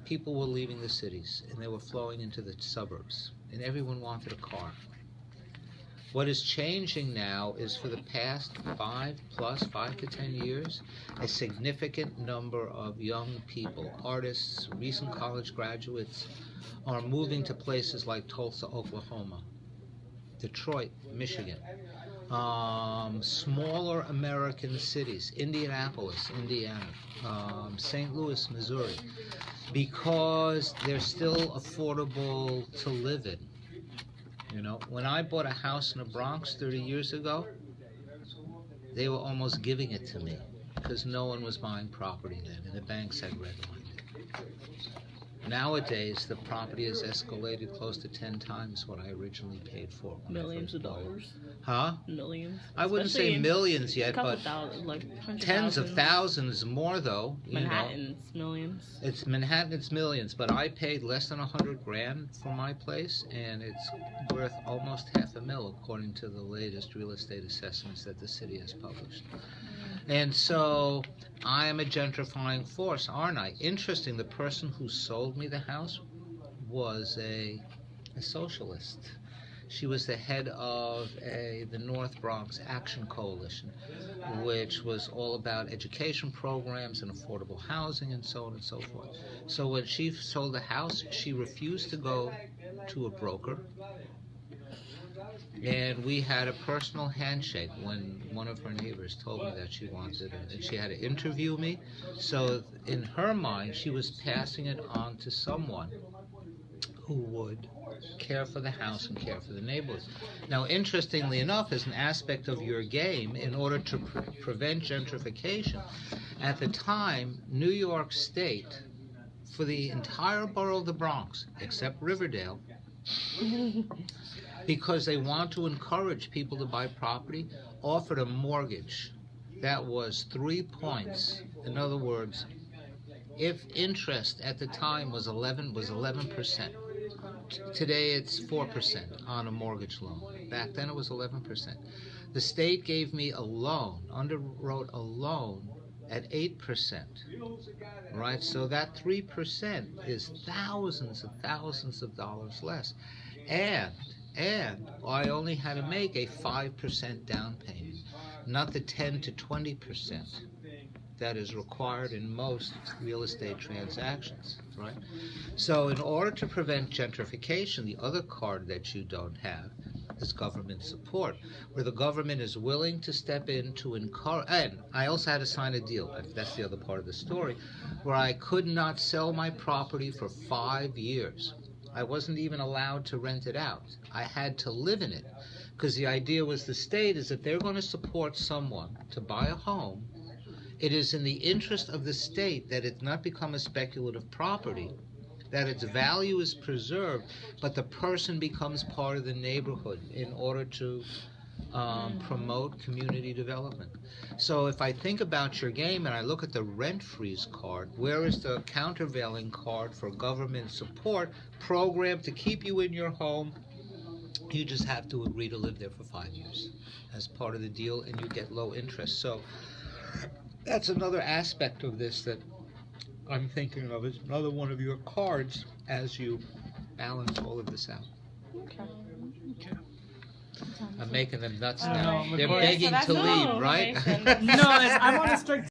S1: people were leaving the cities and they were flowing into the suburbs, and everyone wanted a car. What is changing now is for the past 5 to 10 years, a significant number of young people, artists, recent college graduates, are moving to places like Tulsa, Oklahoma, Detroit, Michigan, smaller American cities, Indianapolis, Indiana, St. Louis, Missouri, because they're still affordable to live in. When I bought a house in the Bronx 30 years ago, they were almost giving it to me because no one was buying property then, and the banks had redlined it. Nowadays, the property has escalated close to 10 times what I originally paid for. when I
S2: Millions
S1: first
S2: of
S1: bought it.
S2: dollars.
S1: Huh?
S2: Millions.
S1: I wouldn't
S2: Especially
S1: say
S2: in
S1: millions
S2: a
S1: yet,
S2: couple
S1: but
S2: thousand, like hundred
S1: tens of
S2: thousands.
S1: thousands more though. You know.
S2: Manhattan's millions.
S1: It's Manhattan, it's millions, but I paid less than $100,000 for my place, and it's worth almost $500,000 according to the latest real estate assessments that the city has published. And so I am a gentrifying force, aren't I? Interesting, the person who sold me the house was a socialist. She was the head of the North Bronx Action Coalition, which was all about education programs and affordable housing and so on and so forth. So when she sold the house, she refused to go to a broker, and we had a personal handshake when one of her neighbors told me that she wanted it, and she had to interview me. So in her mind, she was passing it on to someone who would care for the house and care for the neighborhood. Now, interestingly enough, as an aspect of your game, in order to prevent gentrification, at the time, New York State, for the entire borough of the Bronx, except Riverdale, because they want to encourage people to buy property, offered a mortgage that was 3 points. In other words, if interest at the time was 11%. Today it's 4% on a mortgage loan. Back then it was 11%. The state gave me a loan, underwrote a loan at 8%. Right? So that 3% is thousands of dollars less. And I only had to make a 5% down payment, not the 10 to 20% that is required in most real estate transactions, right? So in order to prevent gentrification, the other card that you don't have is government support, where the government is willing to step in to encourage. And I also had to sign a deal, and that's the other part of the story, where I could not sell my property for 5 years. I wasn't even allowed to rent it out. I had to live in it, because the idea was the state is if they're going to support someone to buy a home, it is in the interest of the state that it not become a speculative property, that its value is preserved, but the person becomes part of the neighborhood in order to promote community development. So if I think about your game and I look at the rent freeze card, where is the countervailing card for government support program to keep you in your home? You just have to agree to live there for 5 years as part of the deal, and you get low interest. So that's another aspect of this that I'm thinking of as another one of your cards as you balance all of this out.
S2: Okay.
S1: I'm making them nuts
S3: I
S1: now.
S3: know,
S1: They're
S3: McCoy.
S1: begging
S4: So
S1: to
S4: that's
S1: leave,
S4: no
S1: right?
S4: information.
S3: No, I'm on a strict